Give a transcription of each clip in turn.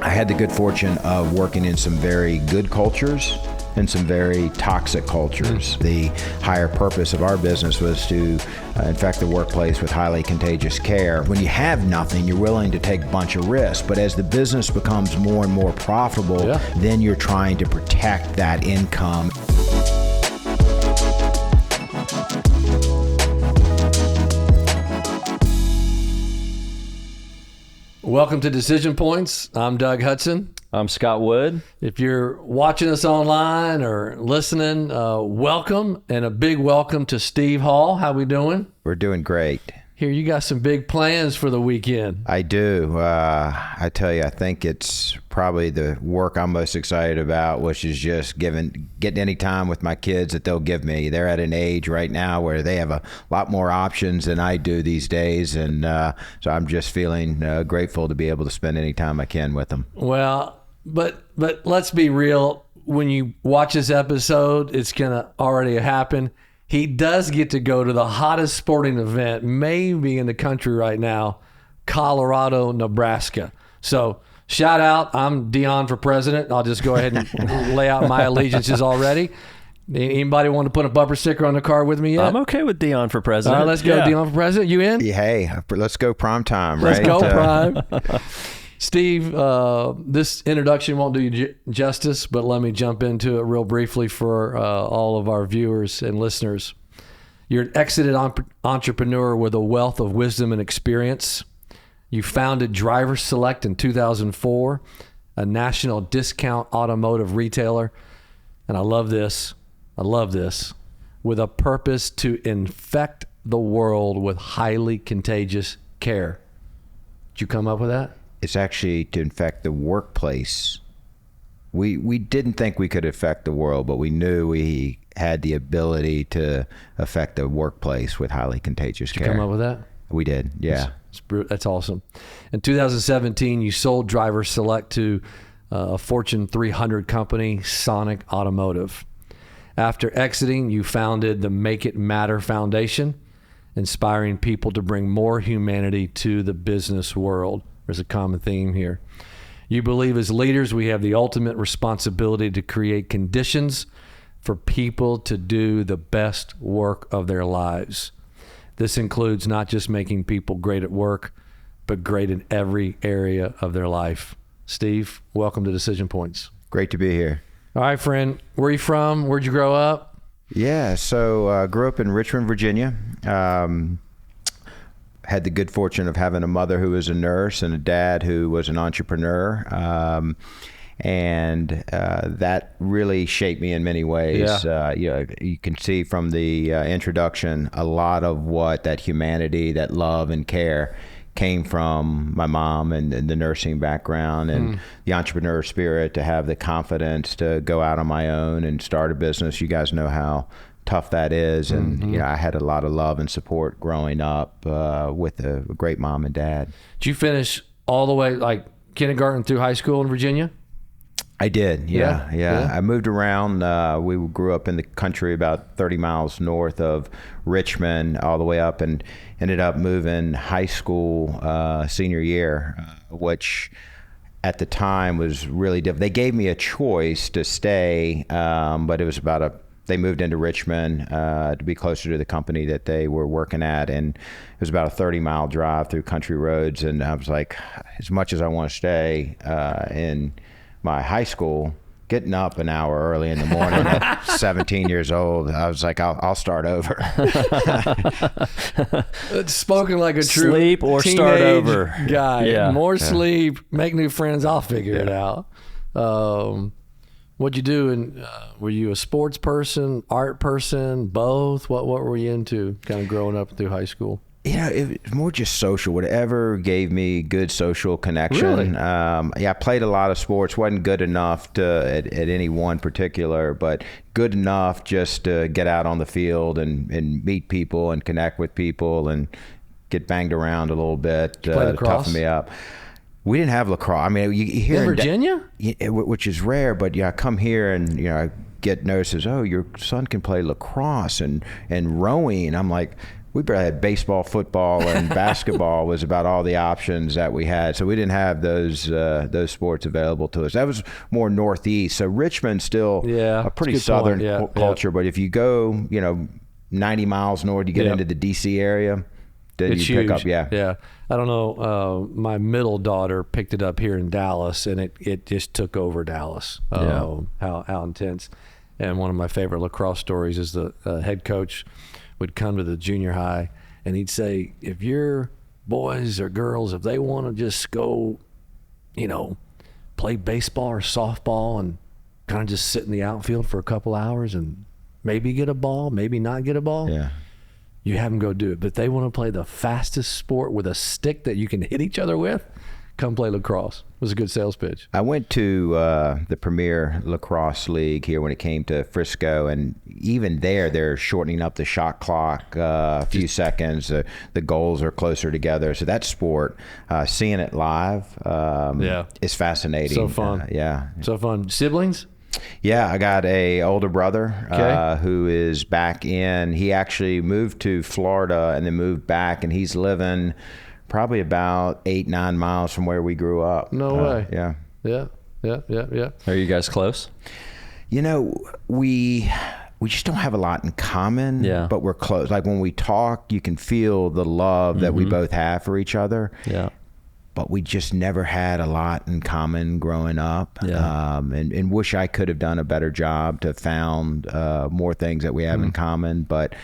I had the good fortune of working in some very good cultures and some very toxic cultures. The higher purpose of our business was to infect the workplace with highly contagious care. When you have nothing, you're willing to take a bunch of risks, but as the business becomes more and more profitable, then you're trying to protect that income. Welcome to Decision Points. I'm Doug Hudson. I'm Scott Wood. If you're watching us online or listening, welcome, and a big welcome to Steve Hall. How we doing? We're doing great. Here, you got some big plans for the weekend. I do. I tell you, I think it's probably the work I'm most excited about, which is just getting any time with my kids that they'll give me. They're at an age right now where they have a lot more options than I do these days, and so I'm just feeling grateful to be able to spend any time I can with them. Well, but let's be real. When you watch this episode, it's gonna already happen. He does get to go to the hottest sporting event maybe in the country right now, Colorado, Nebraska. So shout out, I'm Dion for president. I'll just go ahead and lay out my allegiances already. Anybody want to put a bumper sticker on the car with me yet? I'm okay with Dion for president. All right, let's go, Dion for president. You in? Hey, let's go prime time, right? Let's go prime. Steve, this introduction won't do you justice, but let me jump into it real briefly for all of our viewers and listeners. You're an exited entrepreneur with a wealth of wisdom and experience. You founded driversselect in 2004, a national discount automotive retailer. And I love this, with a purpose to infect the world with highly contagious care. Did you come up with that? It's actually to infect the workplace. We didn't think we could affect the world, but we knew we had the ability to affect the workplace with highly contagious care. Did you come up with that? We did, yeah. That's awesome. In 2017, you sold driversselect to a Fortune 300 company, Sonic Automotive. After exiting, you founded the Make It Matter Foundation, inspiring people to bring more humanity to the business world. There's a common theme here. You believe as leaders we have the ultimate responsibility to create conditions for people to do the best work of their lives. This includes not just making people great at work, but great in every area of their life. Steve, welcome to Decision Points. Great to be here. All right, friend. Where are you from? Where'd you grow up? Yeah, so grew up in Richmond, Virginia. Had the good fortune of having a mother who was a nurse and a dad who was an entrepreneur. And that really shaped me in many ways. You can see from the introduction, a lot of what that humanity, that love and care came from my mom and the nursing background and the entrepreneur spirit, to have the confidence to go out on my own and start a business. You guys know how tough that is, and I had a lot of love and support growing up with a great mom and dad. Did you finish all the way, like kindergarten through high school in Virginia? I did, yeah. I moved around. We grew up in the country about 30 miles north of Richmond, all the way up, and ended up moving high school senior year, which at the time was really difficult. They gave me a choice to stay, but it was they moved into Richmond to be closer to the company that they were working at, and it was about a 30-mile drive through country roads. And I was like, as much as I want to stay in my high school, getting up an hour early in the morning at 17 years old, I was like, I'll start over. It's spoken like a true sleep or start over guy. Yeah. More sleep, make new friends. I'll figure it out. What'd you do? And were you a sports person, art person, both? What were you into kind of growing up through high school? It was more just social. Whatever gave me good social connection. Really? I played a lot of sports. Wasn't good enough at any one particular, but good enough just to get out on the field and meet people and connect with people and get banged around a little bit to toughen me up. We didn't have lacrosse. I mean, you hear in Virginia, which is rare, but I come here and I get notices. Oh, your son can play lacrosse and rowing. I'm like, we probably had baseball, football, and basketball was about all the options that we had. So we didn't have those sports available to us. That was more Northeast. So Richmond's still a pretty southern culture. But if you go, 90 miles north, you get into the D.C. area, then it's you pick huge. up, Yeah. I don't know. My middle daughter picked it up here in Dallas, and it just took over Dallas. How intense. And one of my favorite lacrosse stories is the head coach would come to the junior high, and he'd say, if your boys or girls, if they want to just go, play baseball or softball and kind of just sit in the outfield for a couple hours and maybe get a ball, maybe not get a ball, you have them go do it. But if they want to play the fastest sport with a stick that you can hit each other with, come play lacrosse. It was a good sales pitch. I went to the Premier Lacrosse League here when it came to Frisco, and even there, they're shortening up the shot clock a few seconds. The goals are closer together. So that sport, seeing it live, is fascinating. So fun. So fun. Siblings? Yeah, I got a older brother who is back in. He actually moved to Florida and then moved back, and he's living probably about 8-9 miles from where we grew up. No way. Yeah. Are you guys close? We just don't have a lot in common, but we're close. Like when we talk, you can feel the love that we both have for each other. Yeah. But we just never had a lot in common growing up. And wish I could have done a better job to have found more things that we have in common. But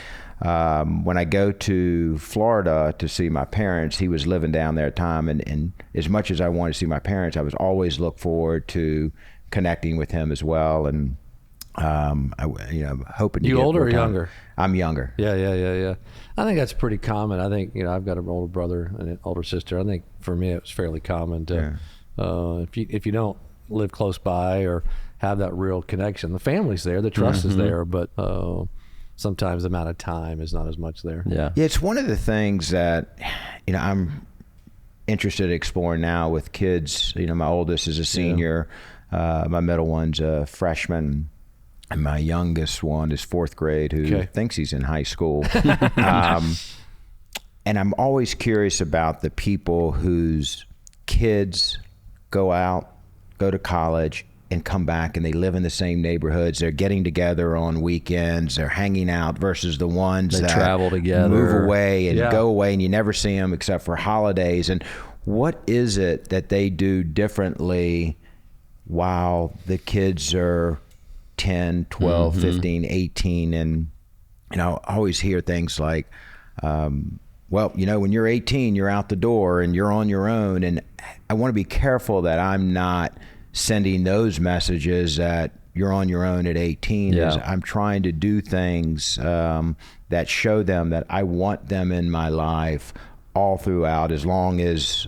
when I go to Florida to see my parents, he was living down there at the time, and as much as I wanted to see my parents, I was always look forward to connecting with him as well. And hoping to you get older more or time. Younger? I'm younger. Yeah. I think that's pretty common. I think I've got an older brother and an older sister. I think for me it was fairly common to if you don't live close by or have that real connection, the family's there, the trust is there, but sometimes the amount of time is not as much there. Yeah, it's one of the things that I'm interested in exploring now with kids. My oldest is a senior, my middle one's a freshman, and my youngest one is fourth grade, who thinks he's in high school. And I'm always curious about the people whose kids go to college and come back and they live in the same neighborhoods. They're getting together on weekends. They're hanging out versus the ones that travel together, move away and go away, and you never see them except for holidays. And what is it that they do differently while the kids are 10, 12, 15, 18? And, I always hear things like, when you're 18, you're out the door and you're on your own. And I want to be careful that I'm not sending those messages that you're on your own at 18. I'm trying to do things that show them that I want them in my life all throughout, as long as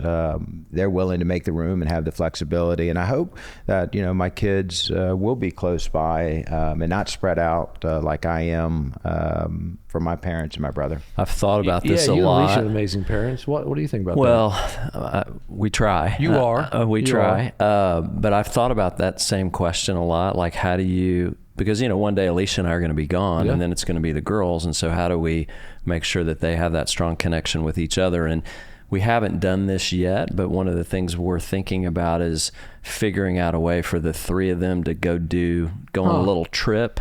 they're willing to make the room and have the flexibility. And I hope that my kids will be close by and not spread out like I am from my parents and my brother. I've thought about this a you lot. and Alicia are amazing parents. What do you think about that? Well, we try. You are. We try. But I've thought about that same question a lot. Like, how do you? Because one day Alicia and I are going to be gone, and then it's going to be the girls, and so how do we make sure that they have that strong connection with each other? And we haven't done this yet, but one of the things we're thinking about is figuring out a way for the three of them to go on a little trip,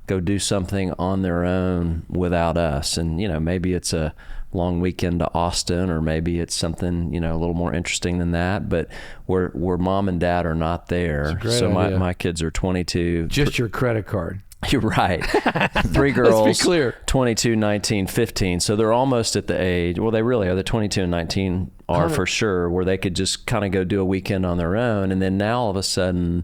go do something on their own without us. And maybe it's a long weekend to Austin, or maybe it's something a little more interesting than that, but where mom and dad are not there. So my kids are 22. Just your credit card. You're right. 3 girls. Let's be clear. 22, 19, 15. So they're almost at the age, well, they really are. The 22 and 19 are for sure, where they could just kind of go do a weekend on their own. And then now all of a sudden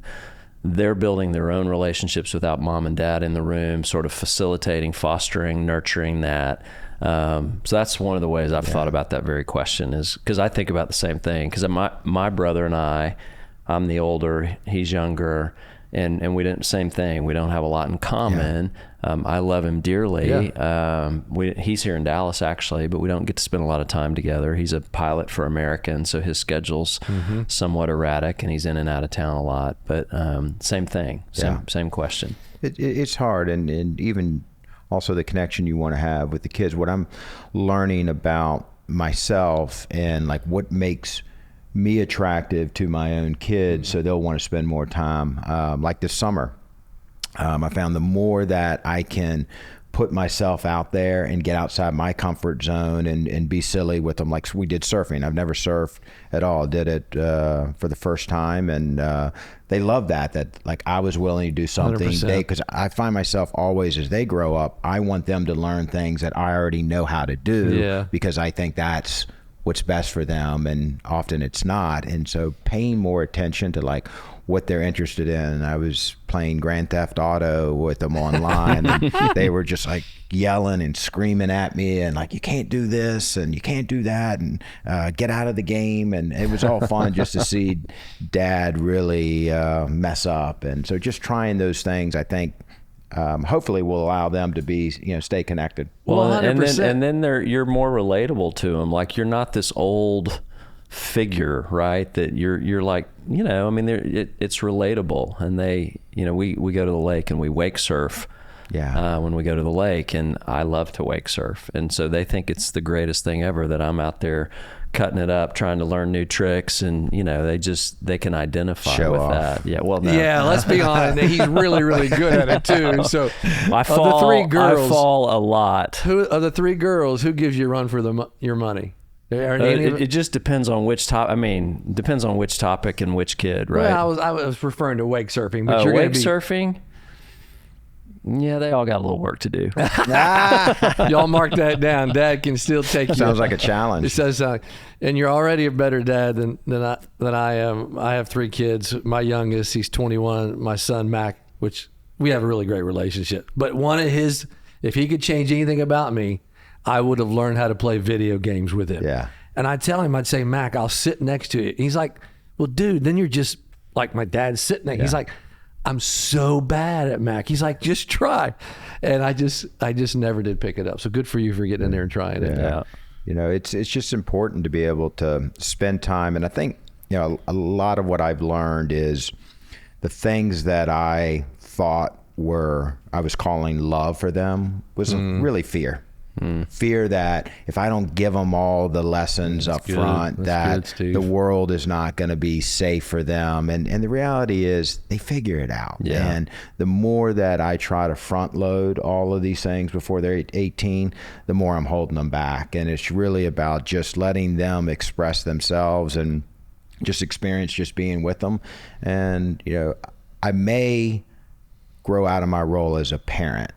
they're building their own relationships without mom and dad in the room, sort of facilitating, fostering, nurturing that. So that's one of the ways I've thought about that very question, is because I think about the same thing. Because my brother and I'm the older, he's younger, and we didn't, same thing. We don't have a lot in common. I love him dearly. He's here in Dallas actually, but we don't get to spend a lot of time together. He's a pilot for American, so his schedule's somewhat erratic, and he's in and out of town a lot. But same thing, same question. It's hard, and even also the connection you want to have with the kids. What I'm learning about myself and like what makes me attractive to my own kids, so they'll want to spend more time. Like this summer, I found the more that I can put myself out there and get outside my comfort zone and be silly with them. Like we did surfing. I've never surfed at all. Did it for the first time, and they love that like I was willing to do something. 100%. Because I find myself always, as they grow up, I want them to learn things that I already know how to do, because I think that's what's best for them, and often it's not. And so paying more attention to like what they're interested in. I was playing Grand Theft Auto with them online, and they were just like yelling and screaming at me and like, you can't do this and you can't do that, and get out of the game. And it was all fun just to see Dad really mess up. And so just trying those things, I think, hopefully will allow them to be, stay connected. Well, 100%. and then you're more relatable to them. Like you're not this old figure, right? That you're like, I mean, it's relatable. And they, we go to the lake and we wake surf. Yeah. When we go to the lake, and I love to wake surf. And so they think it's the greatest thing ever that I'm out there cutting it up, trying to learn new tricks, and they can identify Show with off. that. Yeah, well, no. Yeah, let's be honest. He's really, really good at it too. So I fall, the three girls, I fall a lot. Who of the three girls? Who gives you a run for your money? It just depends on which depends on which topic and which kid, right? Well, I was referring to wake surfing, but you're wake surfing. Yeah, they all got a little work to do. Y'all mark that down. Dad can still take you. Sounds like a challenge. It says, and you're already a better dad than I am. I have three kids. My youngest, he's 21. My son, Mac, which we have a really great relationship. But one of his, if he could change anything about me, I would have learned how to play video games with him. Yeah. And I'd tell him, I'd say, Mac, I'll sit next to you. He's like, well, dude, then you're just like my dad's sitting there. Yeah. He's like, I'm so bad at Mac. He's like, just try. And I just never did pick it up. So good for you for getting in there and trying it. Yeah. It's just important to be able to spend time. And I think, a lot of what I've learned is the things that I thought I was calling love for them was really fear. Fear that if I don't give them all the lessons up front, that the world is not going to be safe for them. And the reality is they figure it out. Yeah. And the more that I try to front load all of these things before they're 18, the more I'm holding them back. And it's really about just letting them express themselves and just experience just being with them. And, I may grow out of my role as a parent,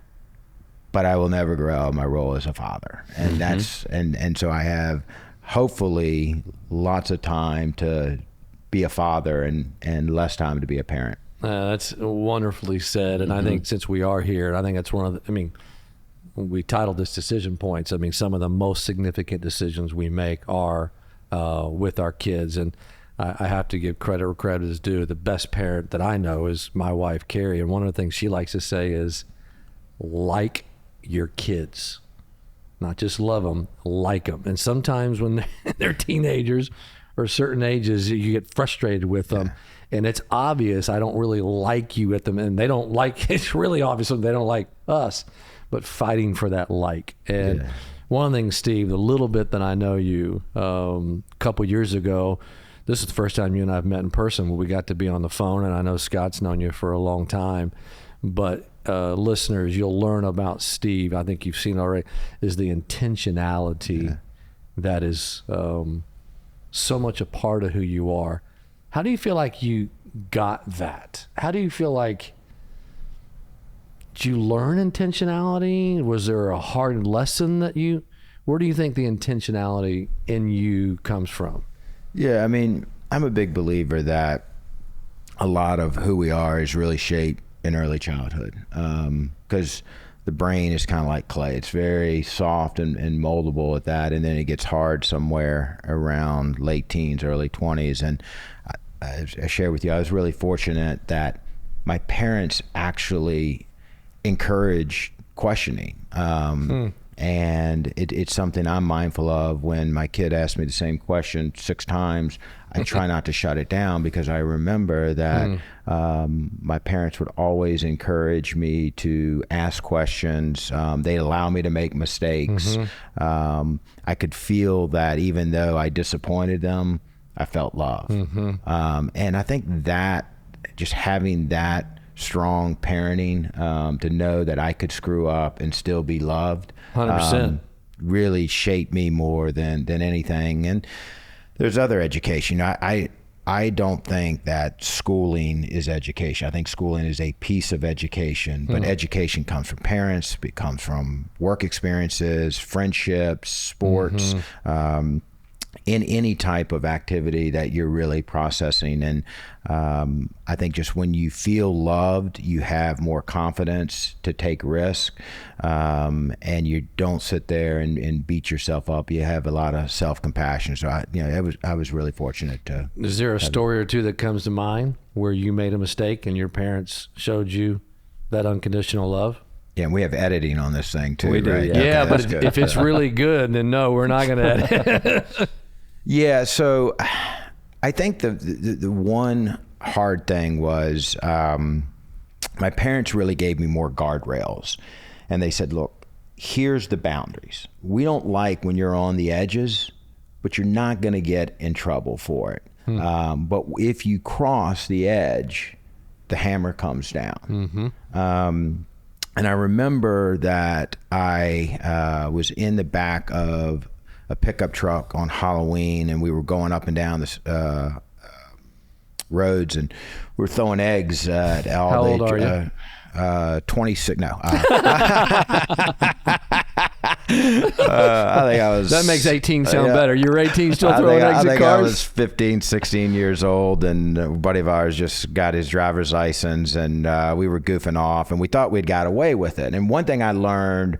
but I will never grow out of my role as a father. And that's, and so I have hopefully lots of time to be a father and less time to be a parent. That's wonderfully said. And I think since we are here, I think that's one of the, we titled this Decision Points. Some of the most significant decisions we make are with our kids. And I have to give credit where credit is due. The best parent that I know is my wife, Carrie. And one of the things she likes to say is, like your kids, not just love them, like them. And sometimes when they're teenagers or certain ages, you get frustrated with them. And it's obvious I don't really like you at them, and they don't like, it's really obvious they don't like us, but fighting for that like. And one of the things, Steve, the little bit that I know you, a couple years ago, this is the first time you and I have met in person where we got to be on the phone, and I know Scott's known you for a long time, but listeners, you'll learn about Steve, I think you've seen already, is the intentionality that is so much a part of who you are. How do you feel like you got that? How do you feel like, did you learn intentionality? Was there a hard lesson where do you think the intentionality in you comes from? Yeah, I'm a big believer that a lot of who we are is really shaped in early childhood, because the brain is kind of like clay. It's very soft and moldable at that, and then it gets hard somewhere around late teens, early 20s. And I share with you, I was really fortunate that my parents actually encouraged questioning. And it's something I'm mindful of. When my kid asked me the same question 6 times, I try not to shut it down, because I remember that my parents would always encourage me to ask questions. They'd allow me to make mistakes. I could feel that even though I disappointed them, I felt love. And I think that just having that strong parenting, to know that I could screw up and still be loved, 100%. Really shaped me more than anything. And there's other education. I don't think that schooling is education. I think schooling is a piece of education, but education comes from parents, it comes from work experiences, friendships, sports, in any type of activity that you're really processing. And I think just when you feel loved, you have more confidence to take risk, and you don't sit there and beat yourself up. You have a lot of self-compassion. So I was really fortunate to. Is there a story or two that comes to mind where you made a mistake and your parents showed you that unconditional love? Yeah, and we have editing on this thing too. We do, right? yeah. Yeah, Okay, but that's good. if it's really good, then no, we're not going to edit. Yeah, so I think the one hard thing was, my parents really gave me more guardrails, and they said, look, here's the boundaries. We don't like when you're on the edges, but you're not going to get in trouble for it. But if you cross the edge, the hammer comes down. And I remember that I was in the back of a pickup truck on Halloween, and we were going up and down the roads, and we were throwing eggs at all. How old are you? 26. No. I think I was. That makes 18 sound better. You're 18, still throwing eggs at I cars? was 15, 16 years old, and a buddy of ours just got his driver's license, and we were goofing off, and we thought we'd got away with it. And one thing I learned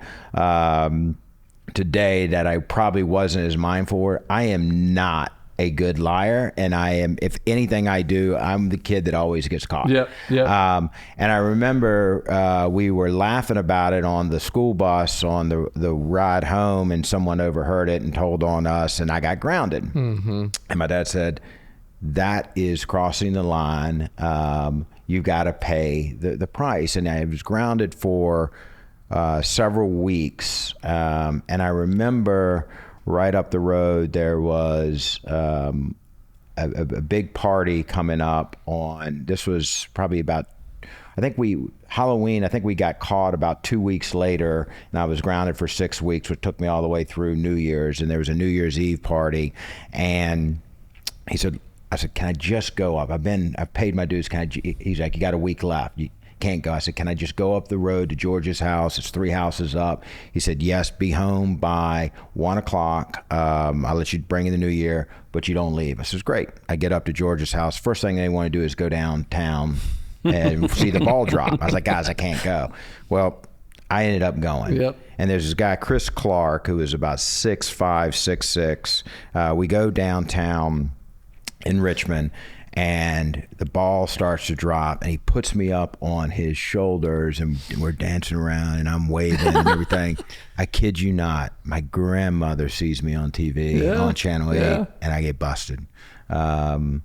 today that I probably wasn't as mindful for, I am not a good liar, and I am, if anything I do, I'm the kid that always gets caught. Yep. And I remember we were laughing about it on the school bus on the ride home, and someone overheard it and told on us, and I got grounded. And my dad said, that is crossing the line. You got to pay the price. And I was grounded for several weeks. And I remember right up the road, there was a big party coming up on, this was probably about, Halloween, I think we got caught about 2 weeks later, and I was grounded for 6 weeks, which took me all the way through New Year's, and there was a New Year's Eve party, and I said, can I just go up? I've paid my dues. He's like, you got a week left. You can't go. I said, can I just go up the road to George's house? It's 3 houses up. He said, yes, be home by 1 o'clock. I'll let you bring in the new year, but you don't leave. I said, great. I get up to George's house. First thing they want to do is go downtown and see the ball drop. I was like, guys, I can't go. Well, I ended up going. Yep. And there's this guy, Chris Clark, who is about 6'5", 6'6". We go downtown in Richmond, and the ball starts to drop, and he puts me up on his shoulders, and we're dancing around, and I'm waving and everything. I kid you not, my grandmother sees me on TV on Channel 8, and I get busted. And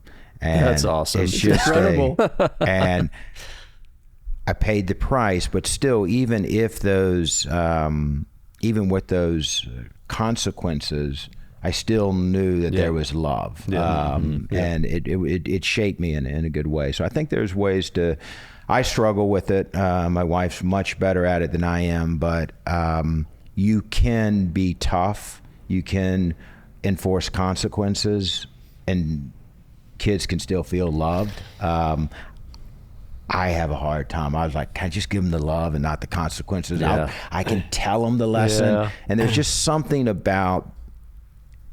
that's awesome. It's just incredible. And I paid the price, but still, even with those consequences, I still knew that there was love, and it shaped me in a good way. So I think there's ways to. I struggle with it. My wife's much better at it than I am, but you can be tough. You can enforce consequences, and kids can still feel loved. I have a hard time. I was like, can I just give them the love and not the consequences? Yeah. I can tell them the lesson, and there's just something about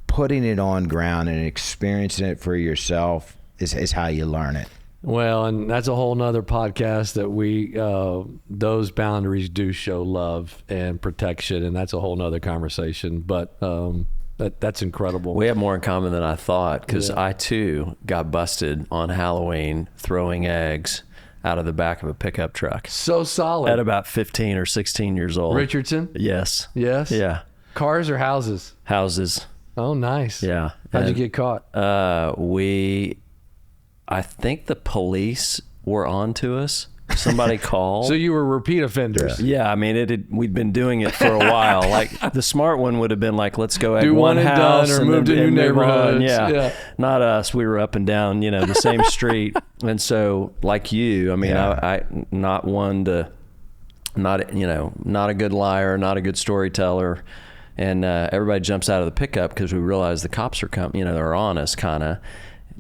putting it on ground and experiencing it for yourself is how you learn it. Well, and that's a whole nother podcast that we, those boundaries do show love and protection, and that's a whole nother conversation, but that's incredible. We have more in common than I thought, because I too got busted on Halloween throwing eggs out of the back of a pickup truck. So solid. At about 15 or 16 years old. Richardson? Yes. Yes? Yeah. Cars or houses? Houses. Oh, nice. Yeah. How'd you get caught? I think the police were on to us. Somebody called. So you were repeat offenders. Yeah, I mean, we'd been doing it for a while. Like the smart one would have been like, let's go Do one one and house done or and move to new neighborhoods. Yeah. Not us. We were up and down, the same street. And so like you, I mean, I not one to, not a good liar, not a good storyteller. And everybody jumps out of the pickup because we realize the cops are coming, they're on us kind of.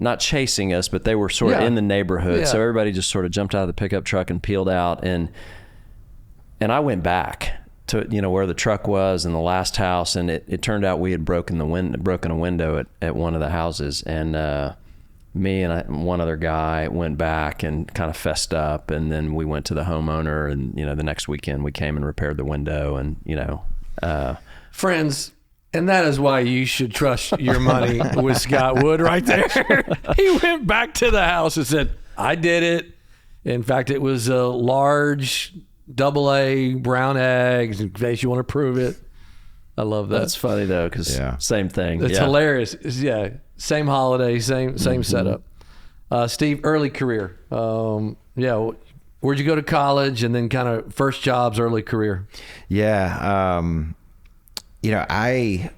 Not chasing us, but they were sort of in the neighborhood. Yeah. So everybody just sort of jumped out of the pickup truck and peeled out. And I went back to, where the truck was in the last house. And it turned out we had broken a window at one of the houses. And me and one other guy went back and kind of fessed up. And then we went to the homeowner. And, the next weekend we came and repaired the window. And, friends, and that is why you should trust your money with Scott Wood right there. He went back to the house and said, I did it. In fact, it was a large AA brown eggs in case you want to prove it. I love that. That's funny though, because same thing. It's hilarious. Yeah, same holiday, same setup. Steve, early career. Where'd you go to college and then kind of first jobs, early career? Yeah. I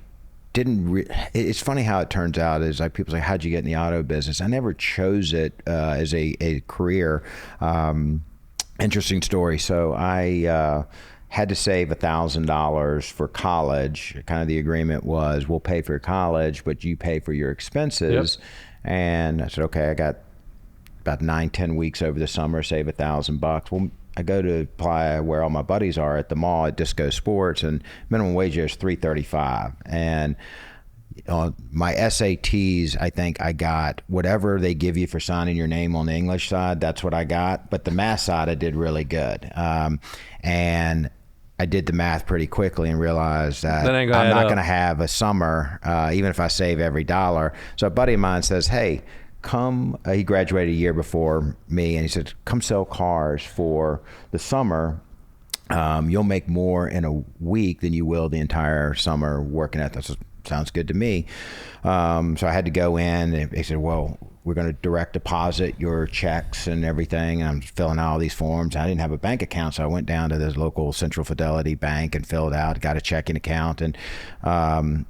didn't. It's funny how it turns out. Is like people say, "How'd you get in the auto business?" I never chose it as a career. Interesting story. So I had to save $1,000 for college. Kind of the agreement was, we'll pay for your college, but you pay for your expenses. Yep. And I said, okay, I got about 9-10 weeks over the summer, save $1,000. Well, I go to apply where all my buddies are at the mall at Disco Sports, and minimum wage is $3.35. And my SATs, I think I got whatever they give you for signing your name on the English side. That's what I got. But the math side, I did really good. And I did the math pretty quickly and realized that I'm not going to have a summer, even if I save every dollar. So a buddy of mine says, hey, come, he graduated a year before me, and he said, come sell cars for the summer. You'll make more in a week than you will the entire summer working at this. Sounds good to me. So I had to go in, and they said, well, we're going to direct deposit your checks and everything. And I'm filling out all these forms. I didn't have a bank account, so I went down to this local Central Fidelity bank and filled out, got a checking account, and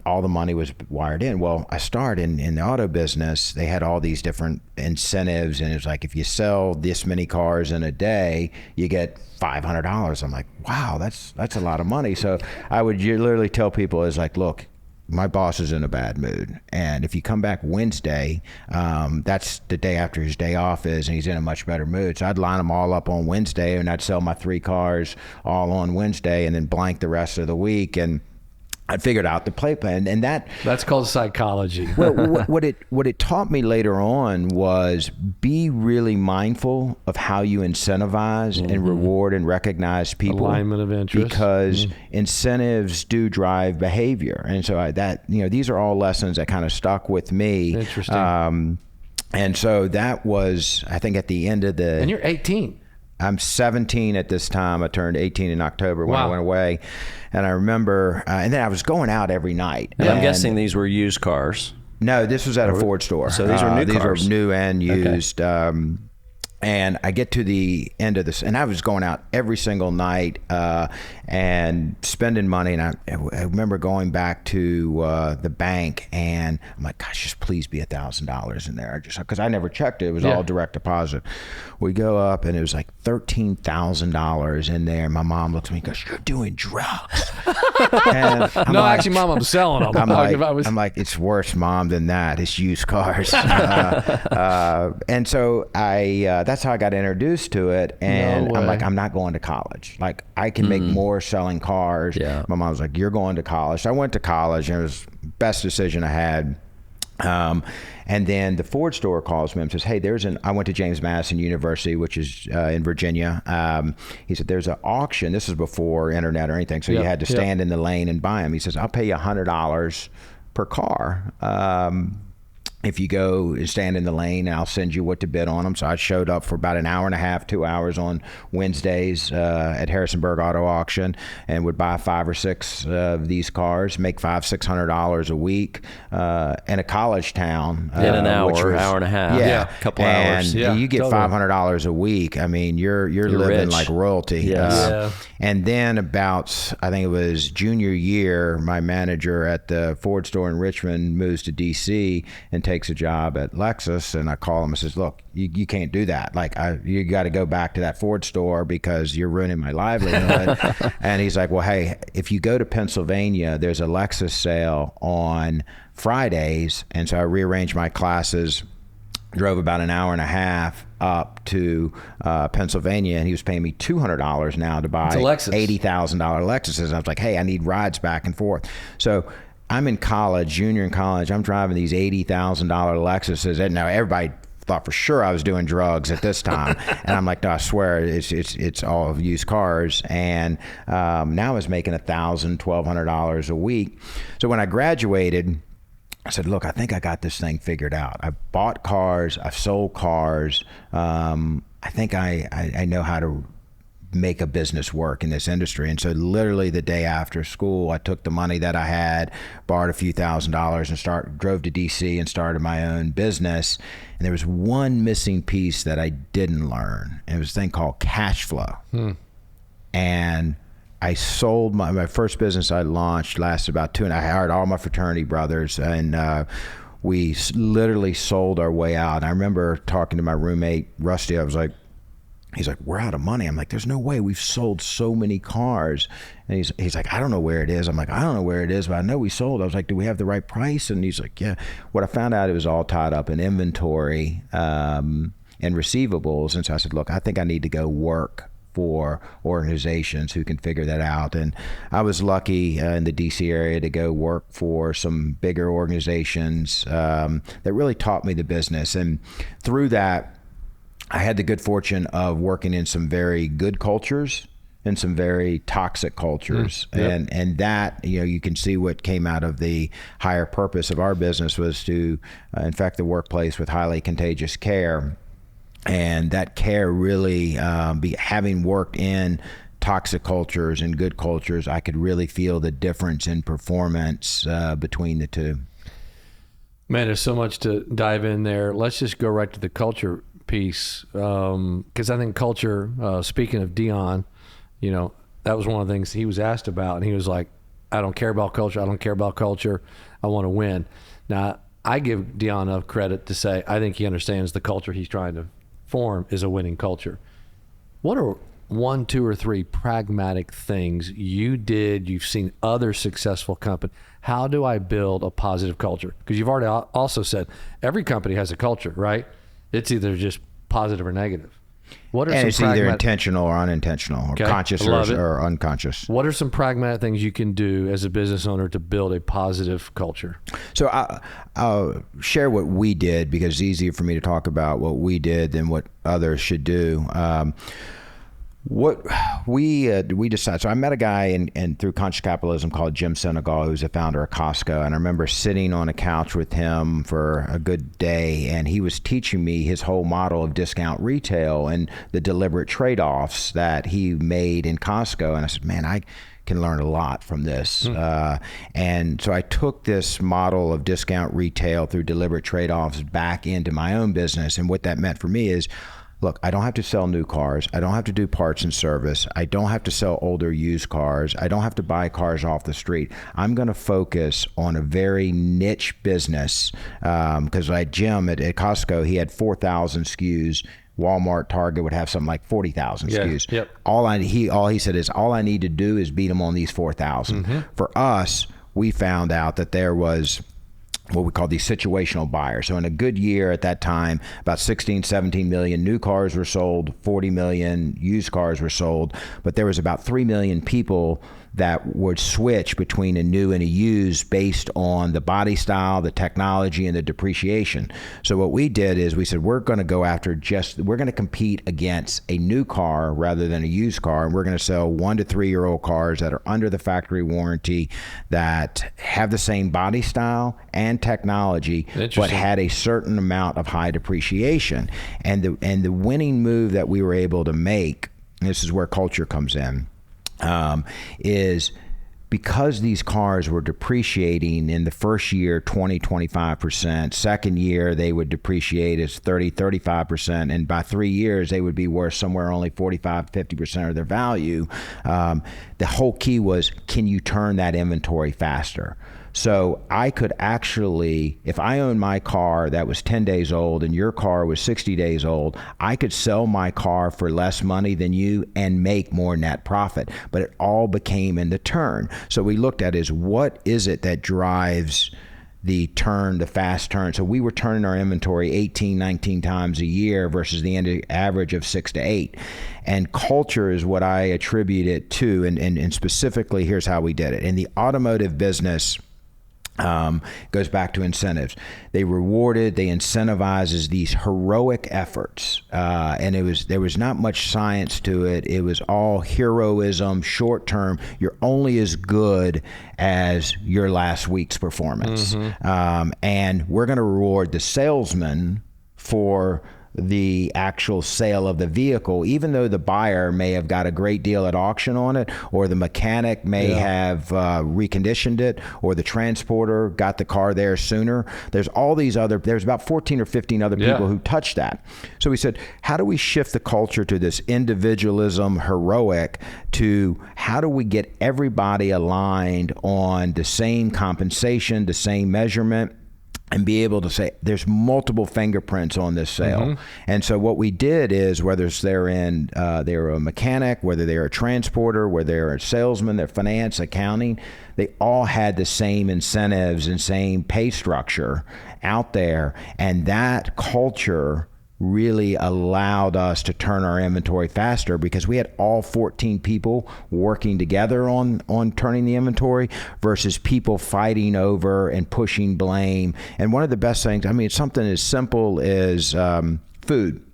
all the money was wired in. Well, I started in the auto business. They had all these different incentives, and it was like, if you sell this many cars in a day, you get $500. I'm like, wow, that's a lot of money. So I would literally tell people, is like, look, my boss is in a bad mood, and if you come back Wednesday, that's the day after his day off is, and he's in a much better mood. So I'd line them all up on Wednesday, and I'd sell my 3 cars all on Wednesday, and then blank the rest of the week. And I figured out the play plan, and that's called psychology. Well, what it taught me later on was be really mindful of how you incentivize and reward and recognize people. Alignment of interest. Because incentives do drive behavior, and so these are all lessons that kind of stuck with me. Interesting. And so that was, I think, at the end of the. And you're 18. I'm 17 at this time. I turned 18 in October when I went away. And I remember, and then I was going out every night. And I'm guessing these were used cars. No, this was at a Ford store. So these were new cars. These were new and used. Okay. And I get to the end of this, and I was going out every single night and spending money. And I remember going back to the bank, and I'm like, gosh, just please be $1,000 in there. Because I never checked it. It was all direct deposit. We go up, and it was like $13,000 in there. My mom looked at me and goes, you're doing drugs. And actually, Mom, I'm selling them. I'm like, it's worse, Mom, than that. It's used cars. And so that's how I got introduced to it. And I'm like, I'm not going to college. Like, I can make more selling cars. Yeah. My mom was like, you're going to college. So I went to college, and it was the best decision I had. And then the Ford store calls me and says, hey, I went to James Madison University, which is in Virginia. He said, there's an auction. This is before internet or anything. So you had to stand in the lane and buy them. He says, I'll pay you $100 per car. if you go and stand in the lane, I'll send you what to bid on them. So I showed up for about an hour and a half, 2 hours on Wednesdays at Harrisonburg Auto Auction, and would buy 5 or 6 of these cars, make $500-600 a week in a college town. In an hour, hour and a half, yeah, a couple hours. And you get totally. $500 a week. I mean, you're living rich. like royalty. Yes. And then about, I think it was junior year, my manager at the Ford store in Richmond moves to DC and takes a job at Lexus, and I call him and says, look, you can't do that. Like, you got to go back to that Ford store because you're ruining my livelihood. And he's like, well, hey, if you go to Pennsylvania, there's a Lexus sale on Fridays. And so I rearranged my classes, drove about an hour and a half up to Pennsylvania, and he was paying me $200 now to buy $80,000 Lexuses. And I was like, hey, I need rides back and forth. So I'm in college, junior in college. I'm driving these $80,000 Lexuses, and now everybody thought for sure I was doing drugs at this time. And I'm like, no, I swear it's all used cars. And now I was making $1,000-1,200 a week. So when I graduated, I said, look, I think I got this thing figured out. I bought cars, I've sold cars. I think I know how to make a business work in this industry. And so literally the day after school, I took the money that I had, borrowed a few $1,000s, and drove to DC and started my own business. And there was one missing piece that I didn't learn. And it was a thing called cash flow. And I sold my first business I launched lasted about 2, and I hired all my fraternity brothers, and we literally sold our way out. And I remember talking to my roommate, Rusty. He's like, we're out of money. I'm like, there's no way. We've sold so many cars. And he's like, I don't know where it is. I'm like, I don't know where it is, but I know we sold. I was like, do we have the right price? And he's like, yeah. What I found out, it was all tied up in inventory and receivables. And so I said, look, I think I need to go work for organizations who can figure that out. And I was lucky in the DC area to go work for some bigger organizations that really taught me the business. And through that, I had the good fortune of working in some very good cultures and some very toxic cultures. Yep. And that, you can see what came out of the higher purpose of our business was to infect the workplace with highly contagious care. And that care really, having worked in toxic cultures and good cultures, I could really feel the difference in performance between the two. Man, there's so much to dive in there. Let's just go right to the culture piece, because I think culture, speaking of Dion, that was one of the things he was asked about, and he was like, I don't care about culture. I don't care about culture. I want to win. Now, I give Dion enough credit to say I think he understands the culture he's trying to form is a winning culture. What are 1, 2, or 3 pragmatic things you did, you've seen other successful companies? How do I build a positive culture? Because you've already also said every company has a culture, right? It's either just positive or negative. What are it's either intentional or unintentional, or conscious or unconscious. What are some pragmatic things you can do as a business owner to build a positive culture? So I'll share what we did, because it's easier for me to talk about what we did than what others should do. What we decided, so I met a guy in through conscious capitalism called Jim Senegal, who's the founder of Costco. And I remember sitting on a couch with him for a good day, and he was teaching me his whole model of discount retail and the deliberate trade-offs that he made in Costco. And I said, man, I can learn a lot from this. And so I took this model of discount retail through deliberate trade-offs back into my own business. And what that meant for me is, look, I don't have to sell new cars. I don't have to do parts and service. I don't have to sell older used cars. I don't have to buy cars off the street. I'm going to focus on a very niche business, because like Jim at Costco, he had 4,000 SKUs. Walmart, Target would have something like 40,000 SKUs. Yep. All he said is, all I need to do is beat them on these 4,000. For us, we found out that there was what we call these situational buyers. So in a good year at that time, about 16, 17 million new cars were sold, 40 million used cars were sold, but there was about 3 million people that would switch between a new and a used based on the body style, the technology, and the depreciation. So what we did is we said, we're going to go after we're going to compete against a new car rather than a used car. And we're going to sell 1 to 3 year old cars that are under the factory warranty, that have the same body style and technology, but had a certain amount of high depreciation. And the winning move that we were able to make, and this is where culture comes in, is because these cars were depreciating in the first year 20-25%, second year they would depreciate as 30-35%, and by 3 years they would be worth somewhere only 45-50% of their value. The whole key was, can you turn that inventory faster? So I could actually, if I owned my car that was 10 days old and your car was 60 days old, I could sell my car for less money than you and make more net profit. But it all became in the turn. So we looked at is, what is it that drives the turn, the fast turn? So we were turning our inventory 18, 19 times a year versus the average of 6 to 8. And culture is what I attribute it to. And specifically, here's how we did it. In the automotive business, goes back to incentives. They incentivizes these heroic efforts. And there was not much science to it. It was all heroism, short term. You're only as good as your last week's performance. And we're going to reward the salesman for the actual sale of the vehicle, even though the buyer may have got a great deal at auction on it, or the mechanic may have reconditioned it, or the transporter got the car there sooner. There's about 14 or 15 other people who touched that. So we said, how do we shift the culture to this individualism, heroic, to how do we get everybody aligned on the same compensation, the same measurement, and be able to say there's multiple fingerprints on this sale. And so what we did is, whether they're a mechanic, whether they're a transporter, whether they're a salesman, they're finance, accounting, they all had the same incentives and same pay structure out there. And that culture really allowed us to turn our inventory faster, because we had all 14 people working together on turning the inventory versus people fighting over and pushing blame. And one of the best things, I mean, it's something as simple as food.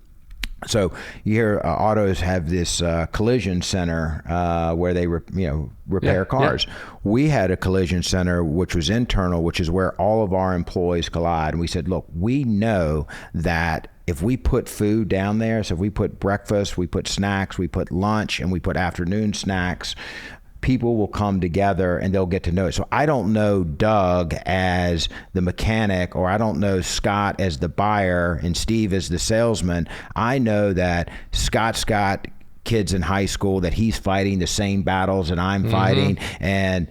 So you hear autos have this collision center where they repair cars. We had a collision center which was internal, which is where all of our employees collide. And we said, look, we know that if we put food down there, so if we put breakfast, we put snacks, we put lunch, and we put afternoon snacks, people will come together and they'll get to know it. So I don't know Doug as the mechanic, or I don't know Scott as the buyer and Steve as the salesman. I know that Scott's got kids in high school that he's fighting the same battles that I'm fighting, and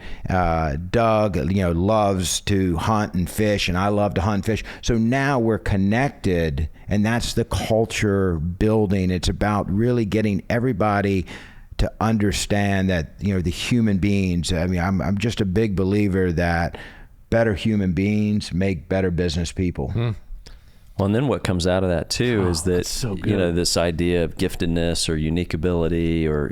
Doug loves to hunt and fish, and I love to hunt and fish. So now we're connected, and that's the culture building. It's about really getting everybody to understand that the human beings. I mean, I'm just a big believer that better human beings make better business people. Well, and then what comes out of that too is that, this idea of giftedness or unique ability, or,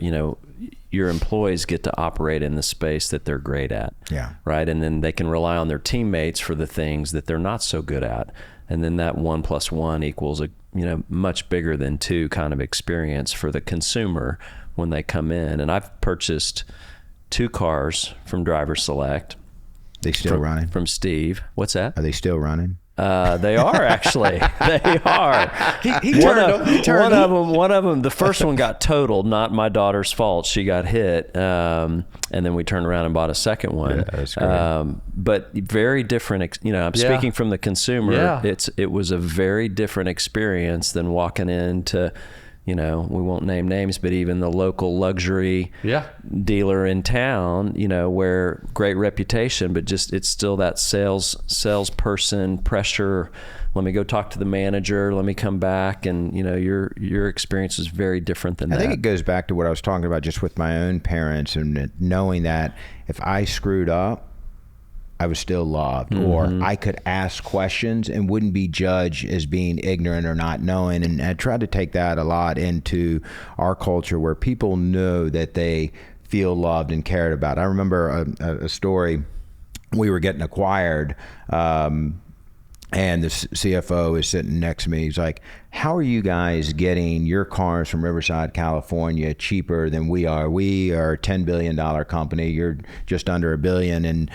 your employees get to operate in the space that they're great at. Yeah. Right. And then they can rely on their teammates for the things that they're not so good at. And then that 1 + 1 equals a, much bigger than 2 kind of experience for the consumer when they come in. And I've purchased 2 cars from Driverselect. They still running? From Steve. What's that? Are they still running? They are actually. They are. He turned them. One of them. The first one got totaled. Not my daughter's fault. She got hit, and then we turned around and bought a second one. Yeah, that's great. But very different. I'm speaking from the consumer. Yeah. It was a very different experience than walking into, we won't name names, but even the local luxury dealer in town, where great reputation, but just it's still that salesperson pressure. Let me go talk to the manager. Let me come back, and your experience is very different than that. I think it goes back to what I was talking about just with my own parents, and knowing that if I screwed up, I was still loved, or I could ask questions and wouldn't be judged as being ignorant or not knowing. And I tried to take that a lot into our culture, where people know that they feel loved and cared about. I remember a story. We were getting acquired, and the CFO is sitting next to me. He's like, how are you guys getting your cars from Riverside, California cheaper than we are? We are a $10 billion company. You're just under $1 billion, and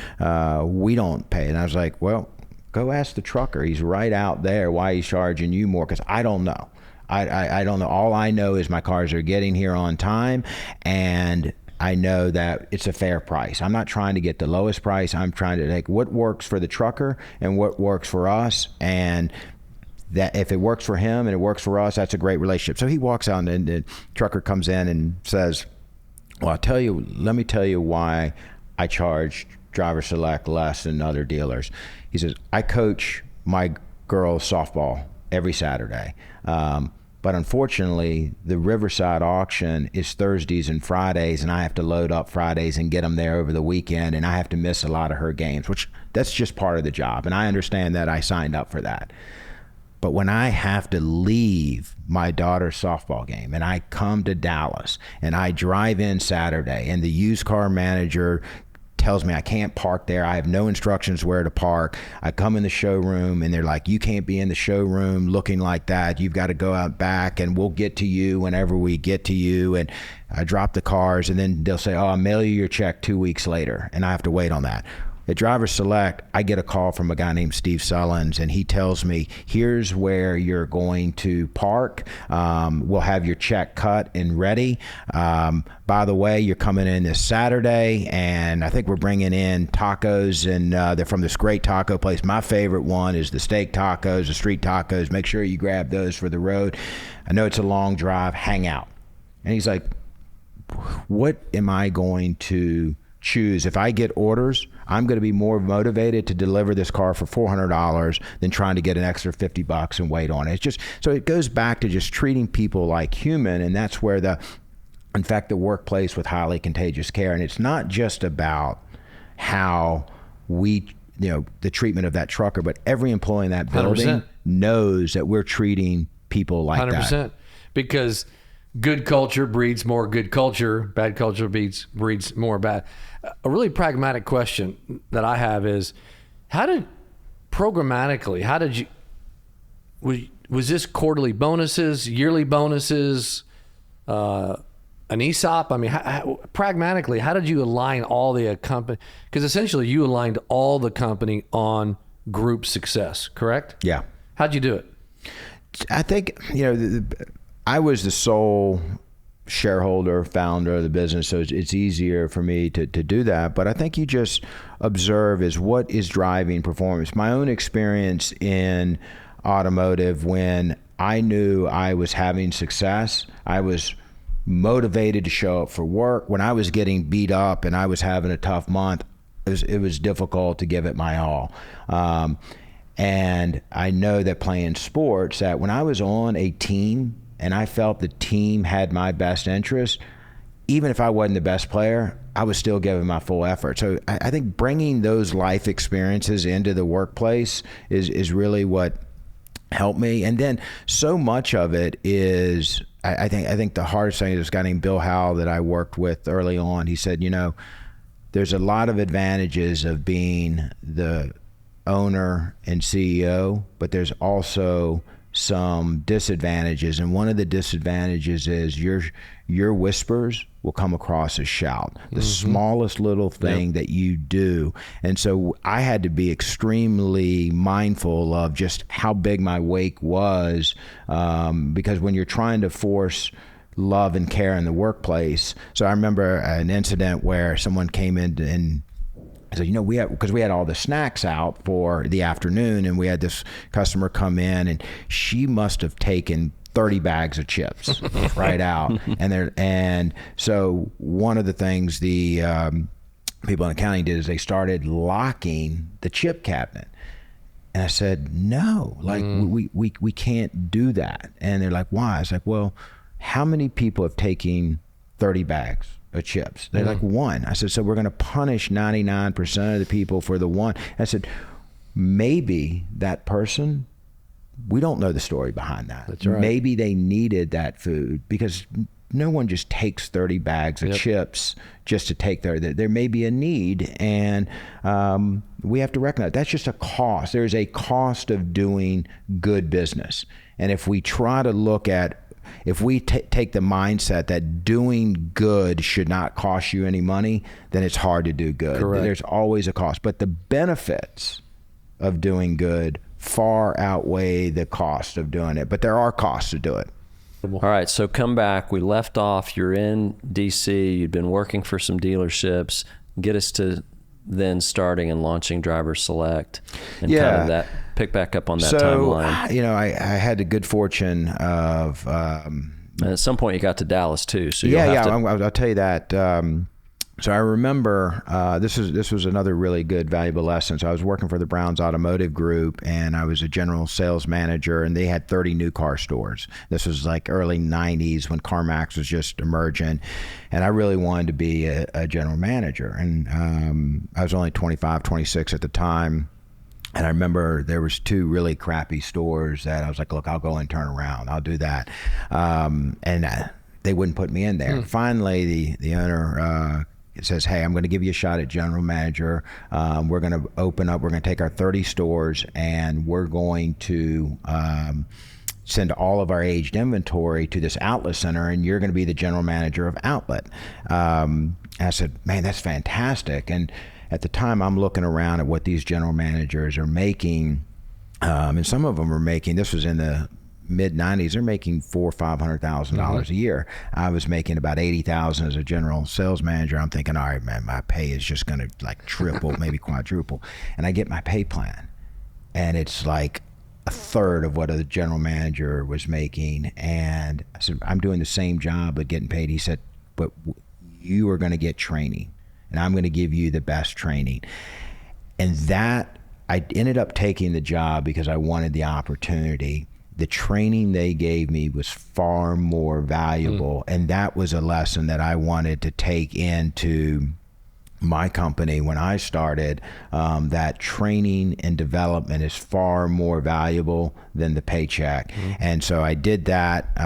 we don't pay. And I was like, well, go ask the trucker. He's right out there. Why he's charging you more? Because I don't know. I don't know. All I know is my cars are getting here on time, and I know that it's a fair price. I'm not trying to get the lowest price. I'm trying to take what works for the trucker and what works for us, and that if it works for him and it works for us, that's a great relationship. So he walks out, and the trucker comes in and says, well, let me tell you why I charge Driver Select less than other dealers. He says, I coach my girls softball every Saturday. But unfortunately, the Riverside auction is Thursdays and Fridays, and I have to load up Fridays and get them there over the weekend, and I have to miss a lot of her games, which that's just part of the job. And I understand that. I signed up for that. But when I have to leave my daughter's softball game and I come to Dallas and I drive in Saturday and the used car manager tells me I can't park there. I have no instructions where to park. I come in the showroom and they're like, you can't be in the showroom looking like that. You've got to go out back and we'll get to you whenever we get to you. And I drop the cars and then they'll say, oh, I'll mail you your check 2 weeks later. And I have to wait on that. At Driver Select, I get a call from a guy named Steve Sullins, and he tells me, here's where you're going to park. We'll have your check cut and ready. By the way, you're coming in this Saturday, and I think we're bringing in tacos, and they're from this great taco place. My favorite one is the steak tacos, the street tacos. Make sure you grab those for the road. I know it's a long drive. Hang out. And he's like, what am I going to choose? If I get orders, I'm going to be more motivated to deliver this car for $400 than trying to get an extra $50 and wait on it. It's just, so it goes back to just treating people like human. And that's where in fact, the workplace with highly contagious care. And it's not just about how the treatment of that trucker, but every employee in that building 100%. Knows that we're treating people like 100%. That. Because good culture breeds more good culture. Bad culture breeds more bad. A really pragmatic question that I have is, was this quarterly bonuses, yearly bonuses, an ESOP? I mean, pragmatically, how did you align all the company? Because essentially you aligned all the company on group success, correct? Yeah. How'd you do it? I think, I was the sole shareholder, founder of the business, so it's easier for me to do that. But I think you just observe is what is driving performance. My own experience in automotive, when I knew I was having success, I was motivated to show up for work. When I was getting beat up and I was having a tough month, it was difficult to give it my all. And I know that playing sports, that when I was on a team and I felt the team had my best interest, even if I wasn't the best player, I was still giving my full effort. So I think bringing those life experiences into the workplace is really what helped me. And then so much of it is, I think the hardest thing is this guy named Bill Howell that I worked with early on. He said, there's a lot of advantages of being the owner and CEO, but there's also some disadvantages, and one of the disadvantages is your whispers will come across as shout. The smallest little thing that you do. And so I had to be extremely mindful of just how big my wake was, because when you're trying to force love and care in the workplace. So I remember an incident where someone came in and so, because we had all the snacks out for the afternoon, and we had this customer come in, and she must have taken 30 bags of chips right out. And so one of the things the people in accounting did is they started locking the chip cabinet. And I said, no, we can't do that. And they're like, why? I was like, well, how many people have taken 30 bags of chips? They're like, one. I said, so we're going to punish 99% of the people for the one. I said, maybe that person, we don't know the story behind that. That's right. Maybe they needed that food, because no one just takes 30 bags of chips just to take there may be a need, and we have to recognize that's just a cost. There's a cost of doing good business. And if we try to look at, if we take the mindset that doing good should not cost you any money, then it's hard to do good. Correct. There's always a cost, but the benefits of doing good far outweigh the cost of doing it. But there are costs to do it. All right, so come back. We left off. You're in DC. You'd been working for some dealerships. Get us to then starting and launching Driver Select, and kind of that, pick back up on that timeline. You know, I had the good fortune of and at some point you got to Dallas too. So I'll tell you that. So I remember this was another really good, valuable lesson. So I was working for the Browns Automotive Group, and I was a general sales manager, and they had 30 new car stores. This was like early 90s when CarMax was just emerging, and I really wanted to be a general manager. And I was only 25, 26 at the time. And I remember there was 2 really crappy stores that I was like, look, I'll go and turn around. I'll do that. They wouldn't put me in there. Finally, the owner says, hey, I'm going to give you a shot at general manager. We're going to open up. We're going to take our 30 stores, and we're going to send all of our aged inventory to this outlet center, and you're going to be the general manager of outlet. I said, man, that's fantastic. And at the time, I'm looking around at what these general managers are making, and some of them are making, this was in the mid-90s, they're making $400,000 or $500,000 a year. I was making about $80,000 as a general sales manager. I'm thinking, all right, man, my pay is just going to like triple, maybe quadruple. And I get my pay plan, and it's like a third of what a general manager was making. And I said, I'm doing the same job but getting paid. He said, but you are going to get training, and I'm going to give you the best training. And that, I ended up taking the job because I wanted the opportunity. The training they gave me was far more valuable, and that was a lesson that I wanted to take into my company when I started, that training and development is far more valuable than the paycheck. And so I did that,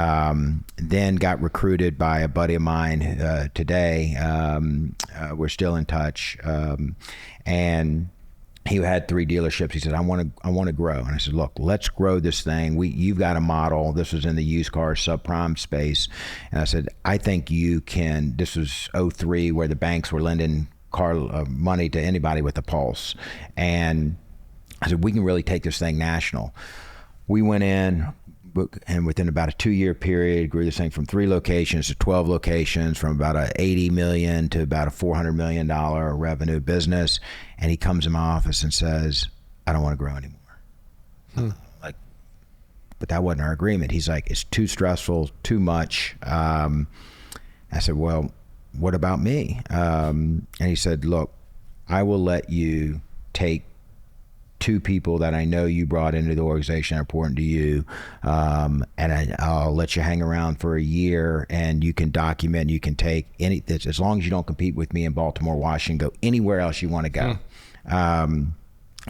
then got recruited by a buddy of mine today. We're still in touch, and he had 3 dealerships. He said, I want to grow. And I said, look, let's grow this thing. You've got a model. This was in the used car subprime space. And I said, I think you can. This was 2003, where the banks were lending car money to anybody with a pulse. And I said, we can really take this thing national. We went in, and within about a 2-year period, grew this thing from 3 locations to 12 locations, from about a $80 million to about a $400 million revenue business. And he comes in my office and says, I don't want to grow anymore. But that wasn't our agreement. He's like, it's too stressful, too much. I said, well, what about me? And he said, look, I will let you take 2 people that I know you brought into the organization are important to you, and I'll let you hang around for a year, and you can document, you can take any, as long as you don't compete with me in Baltimore, Washington, go anywhere else you want to go. I'm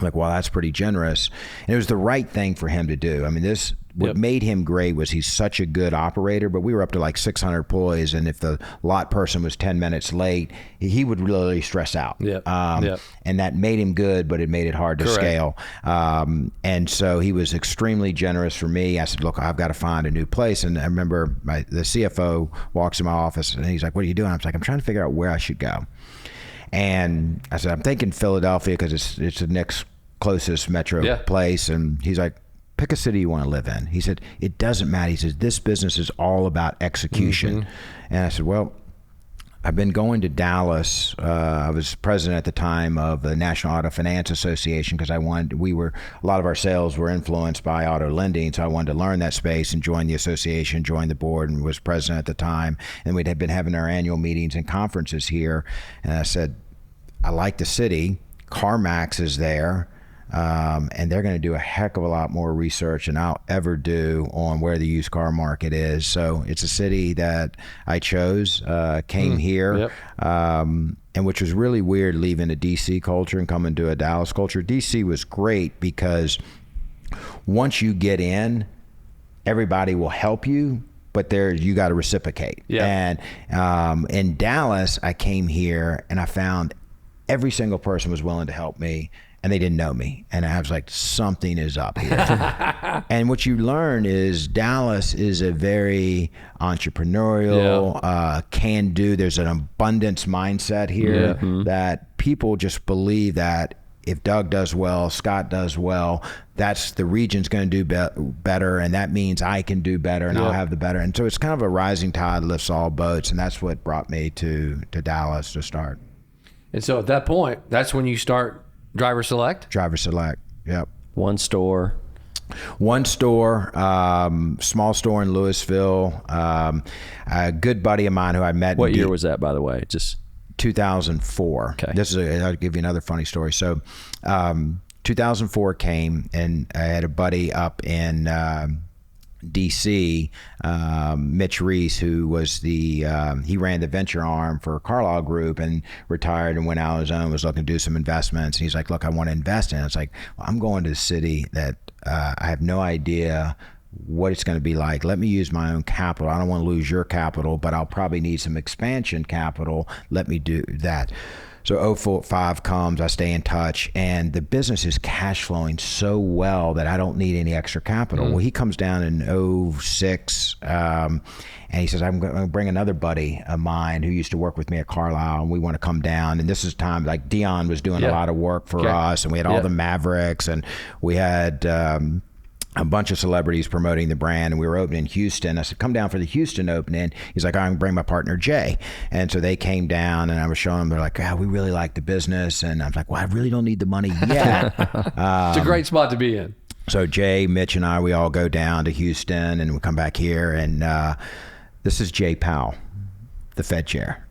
like, well, that's pretty generous. And it was the right thing for him to do. I mean, what made him great was he's such a good operator, but we were up to like 600 employees, and if the lot person was 10 minutes late, he would really stress out. And that made him good, but it made it hard to scale. And so he was extremely generous for me. I said, look, I've got to find a new place. And I remember the CFO walks in my office, and he's like, what are you doing? I was like, I'm trying to figure out where I should go. And I said, I'm thinking Philadelphia because it's the next closest metro place. And he's like, pick a city you want to live in. He said, it doesn't matter. He says, this business is all about execution. And I said, well, I've been going to Dallas. I was president at the time of the National Auto Finance Association because a lot of our sales were influenced by auto lending. So I wanted to learn that space and join the association, join the board, and was president at the time. And we'd have been having our annual meetings and conferences here. And I said, I like the city. CarMax is there. And they're going to do a heck of a lot more research than I'll ever do on where the used car market is. So it's a city that I chose, came here, and which was really weird leaving a DC culture and coming to a Dallas culture. DC was great because once you get in, everybody will help you, but there you got to reciprocate. Yeah. And in Dallas, I came here and I found every single person was willing to help me, and they didn't know me. And I was like, something is up here. And what you learn is Dallas is a very entrepreneurial, can do. There's an abundance mindset here that people just believe that if Doug does well, Scott does well, that's the region's going to do better, and that means I can do better, and I'll have the better. And so it's kind of a rising tide lifts all boats, and that's what brought me to Dallas to start. And so at that point, that's when you start Driver Select? Driver Select, yep. One store, small store in Louisville. A good buddy of mine who I met. What year was that, by the way? Just 2004. Okay. I'll give you another funny story. So 2004 came, and I had a buddy up in DC, Mitch Reese, who was he ran the venture arm for Carlyle Group and retired and went out on his own, was looking to do some investments. And he's like, look, I want to invest in it. It's like, well, I'm going to the city that I have no idea what it's going to be like. Let me use my own capital. I don't want to lose your capital, but I'll probably need some expansion capital. Let me do that. So 05 comes, I stay in touch, and the business is cash flowing so well that I don't need any extra capital. Well, he comes down in 06, and he says, I'm going to bring another buddy of mine who used to work with me at Carlisle, and we want to come down. And this is time, like Dion was doing a lot of work for us, and we had all the Mavericks, and we had a bunch of celebrities promoting the brand, and we were opening in Houston. I said, come down for the Houston opening. He's like, I'm going to bring my partner, Jay. And so they came down, and I was showing them, they're like, we really like the business. And I was like, well, I really don't need the money yet. It's a great spot to be in. So Jay, Mitch, and I, we all go down to Houston, and we come back here. And this is Jay Powell, the Fed chair.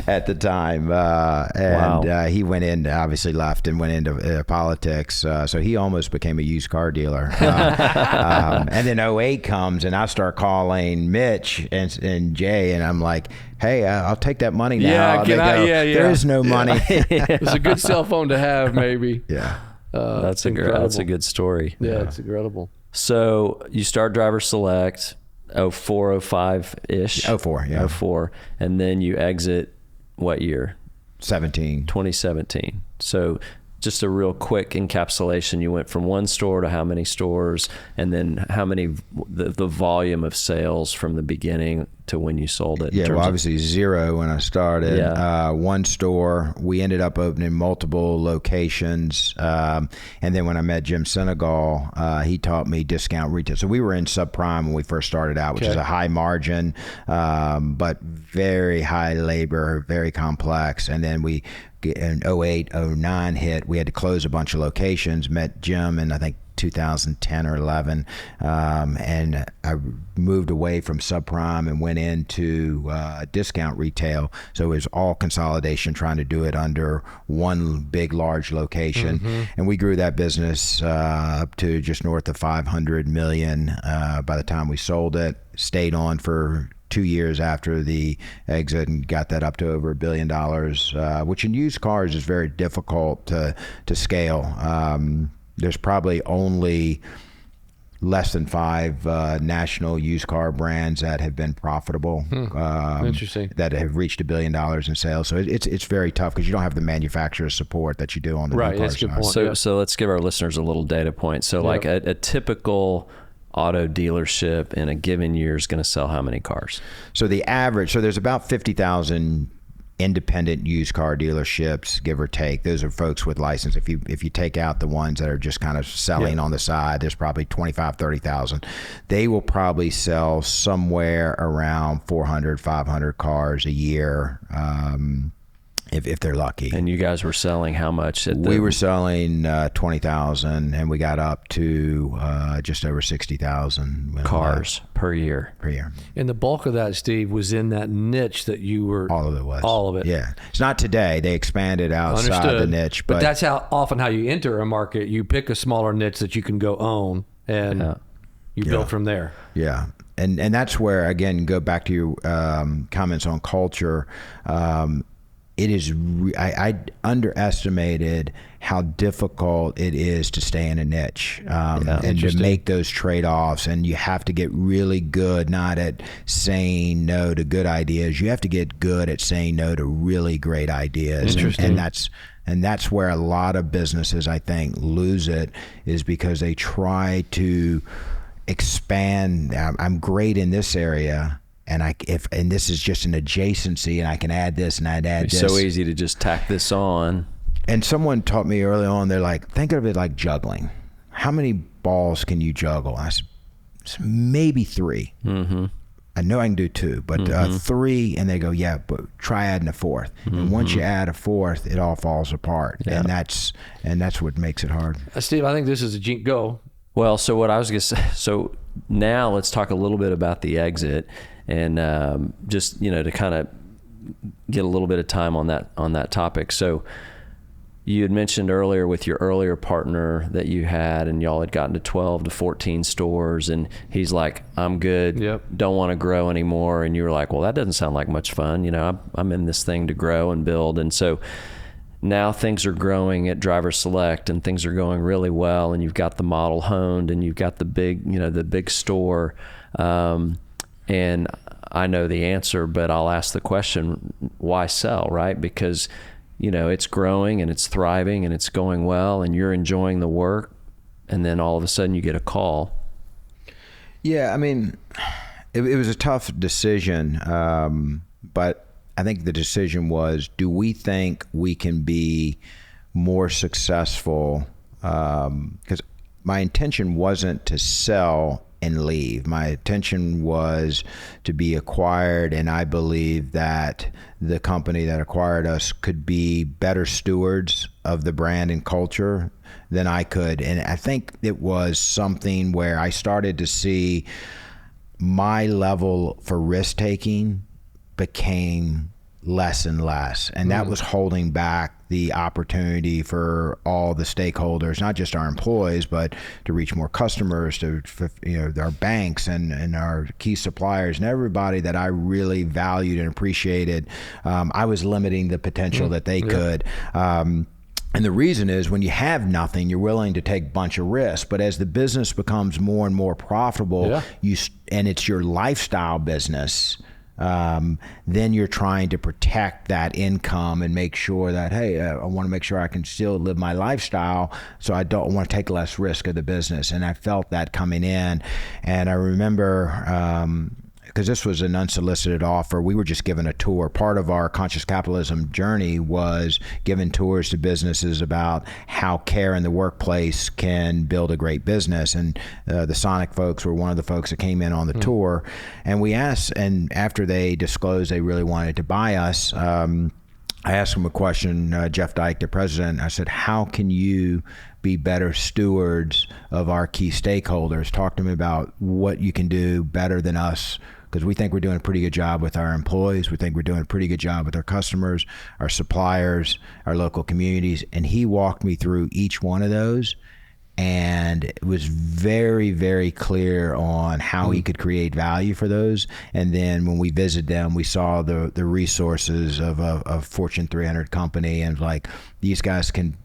At the time, he went in, obviously left and went into politics, so he almost became a used car dealer. And then 08 comes, and I start calling Mitch and Jay, and I'm like, hey, I'll take that money now. There is no money. It's a good cell phone to have, maybe. That's a good story. Yeah, it's incredible. So you start Driver Select 04, 05-ish. 04, yeah. 04. And then you exit what year? 2017. So just a real quick encapsulation. You went from one store to how many stores, and then how many, the volume of sales from the beginning to when you sold it? Yeah, well, obviously 0 when I started. One store. We ended up opening multiple locations. And then when I met Jim Senegal, he taught me discount retail. So we were in subprime when we first started out, which is a high margin, but very high labor, very complex. And then we, in 08, 09 hit, we had to close a bunch of locations, met Jim in, I think, 2010 or 11, and I moved away from subprime and went into discount retail. So it was all consolidation, trying to do it under one big, large location. And we grew that business up to just north of 500 million by the time we sold it. Stayed on for 2 years after the exit and got that up to over $1 billion, which in used cars is very difficult to scale. There's probably only less than 5 national used car brands that have been profitable. Interesting. That have reached $1 billion in sales. So it's very tough because you don't have the manufacturer support that you do on the new car that's a good point. So let's give our listeners a little data point. So like a typical auto dealership in a given year is going to sell how many cars? So the average, there's about 50,000 independent used car dealerships, give or take. Those are folks with license. If you take out the ones that are just kind of selling on the side, there's probably 25, 30,000. They will probably sell somewhere around 400, 500 cars a year. If they're lucky. And you guys were selling how much? We were selling 20,000, and we got up to just over 60,000 cars per year. And the bulk of that, Steve, was in that niche that you were. All of it was. All of it. Yeah. It's not today. They expanded outside the niche. But that's often how you enter a market. You pick a smaller niche that you can go own, and you build from there. Yeah. And that's where, again, go back to your comments on culture. it is, I underestimated how difficult it is to stay in a niche and to make those trade-offs. And you have to get really good, not at saying no to good ideas. You have to get good at saying no to really great ideas. And that's where a lot of businesses, I think, lose it, is because they try to expand. I'm great in this area, and this is just an adjacency, and I can add this and I'd add this. It's so easy to just tack this on. And someone taught me early on, they're like, think of it like juggling. How many balls can you juggle? I said, maybe 3. Mm-hmm. I know I can do 2, but 3, and they go, yeah, but try adding a 4th. And once you add a 4th, it all falls apart. Yeah. And that's what makes it hard. Steve, I think this is a go. Well, so what I was going to say, so now let's talk a little bit about the exit, and just, to kind of get a little bit of time on that topic. So you had mentioned earlier with your earlier partner that you had, and y'all had gotten to 12 to 14 stores, and he's like, I'm good. Yep. Don't want to grow anymore. And you were like, well, that doesn't sound like much fun. I'm in this thing to grow and build. And so now things are growing at Driver Select, and things are going really well, and you've got the model honed, and you've got the big store. And I know the answer, but I'll ask the question, why sell, right? Because it's growing and it's thriving and it's going well and you're enjoying the work, and then all of a sudden you get a call. Yeah, I mean, it was a tough decision, but I think the decision was, do we think we can be more successful? Because my intention wasn't to sell and leave. My intention was to be acquired, and I believe that the company that acquired us could be better stewards of the brand and culture than I could. And I think it was something where I started to see my level for risk-taking became less and less, and that was holding back the opportunity for all the stakeholders, not just our employees, but to reach more customers, to our banks and our key suppliers and everybody that I really valued and appreciated. I was limiting the potential that they could. And the reason is, when you have nothing, you're willing to take a bunch of risks. But as the business becomes more and more profitable, and it's your lifestyle business, then you're trying to protect that income and make sure that, hey, I want to make sure I can still live my lifestyle, so I don't want to take less risk of the business. And I felt that coming in. And I remember, because this was an unsolicited offer, we were just given a tour. Part of our conscious capitalism journey was giving tours to businesses about how care in the workplace can build a great business. And the Sonic folks were one of the folks that came in on the tour. And we asked, and after they disclosed they really wanted to buy us, I asked them a question, Jeff Dyke, the president. I said, how can you be better stewards of our key stakeholders? Talk to me about what you can do better than us, because we think we're doing a pretty good job with our employees. We think we're doing a pretty good job with our customers, our suppliers, our local communities. And he walked me through each one of those, and it was very, very clear on how he could create value for those. And then when we visited them, we saw the resources of a Fortune 300 company, and like, these guys can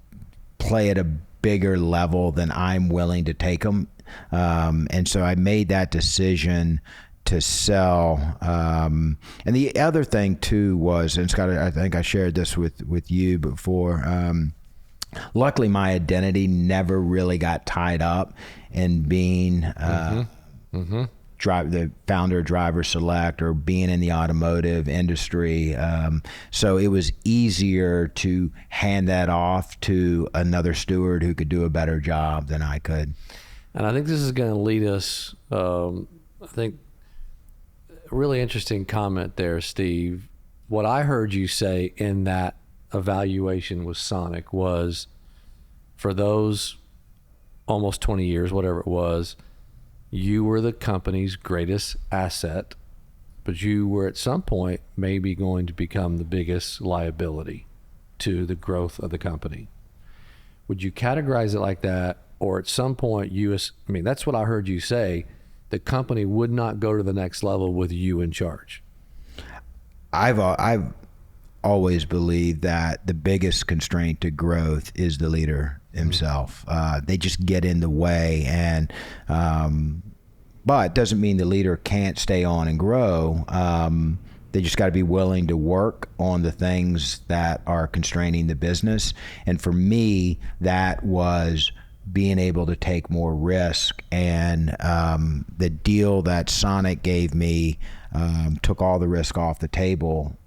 play at a bigger level than I'm willing to take them. And so I made that decision to sell. And the other thing too was, and Scott, I think I shared this with you before, luckily my identity never really got tied up in being the founder of Driver Select or being in the automotive industry. So it was easier to hand that off to another steward who could do a better job than I could. And I think this is going to lead us, I think, a really interesting comment there, Steve. What I heard you say in that evaluation with Sonic was, for those almost 20 years, whatever it was, you were the company's greatest asset, but you were at some point maybe going to become the biggest liability to the growth of the company. Would you categorize it like that? Or at some point that's what I heard you say, the company would not go to the next level with you in charge. I've always believed that the biggest constraint to growth is the leader himself. They just get in the way, and but doesn't mean the leader can't stay on and grow. They just got to be willing to work on the things that are constraining the business. And for me, that was being able to take more risk. And the deal that Sonic gave me took all the risk off the table.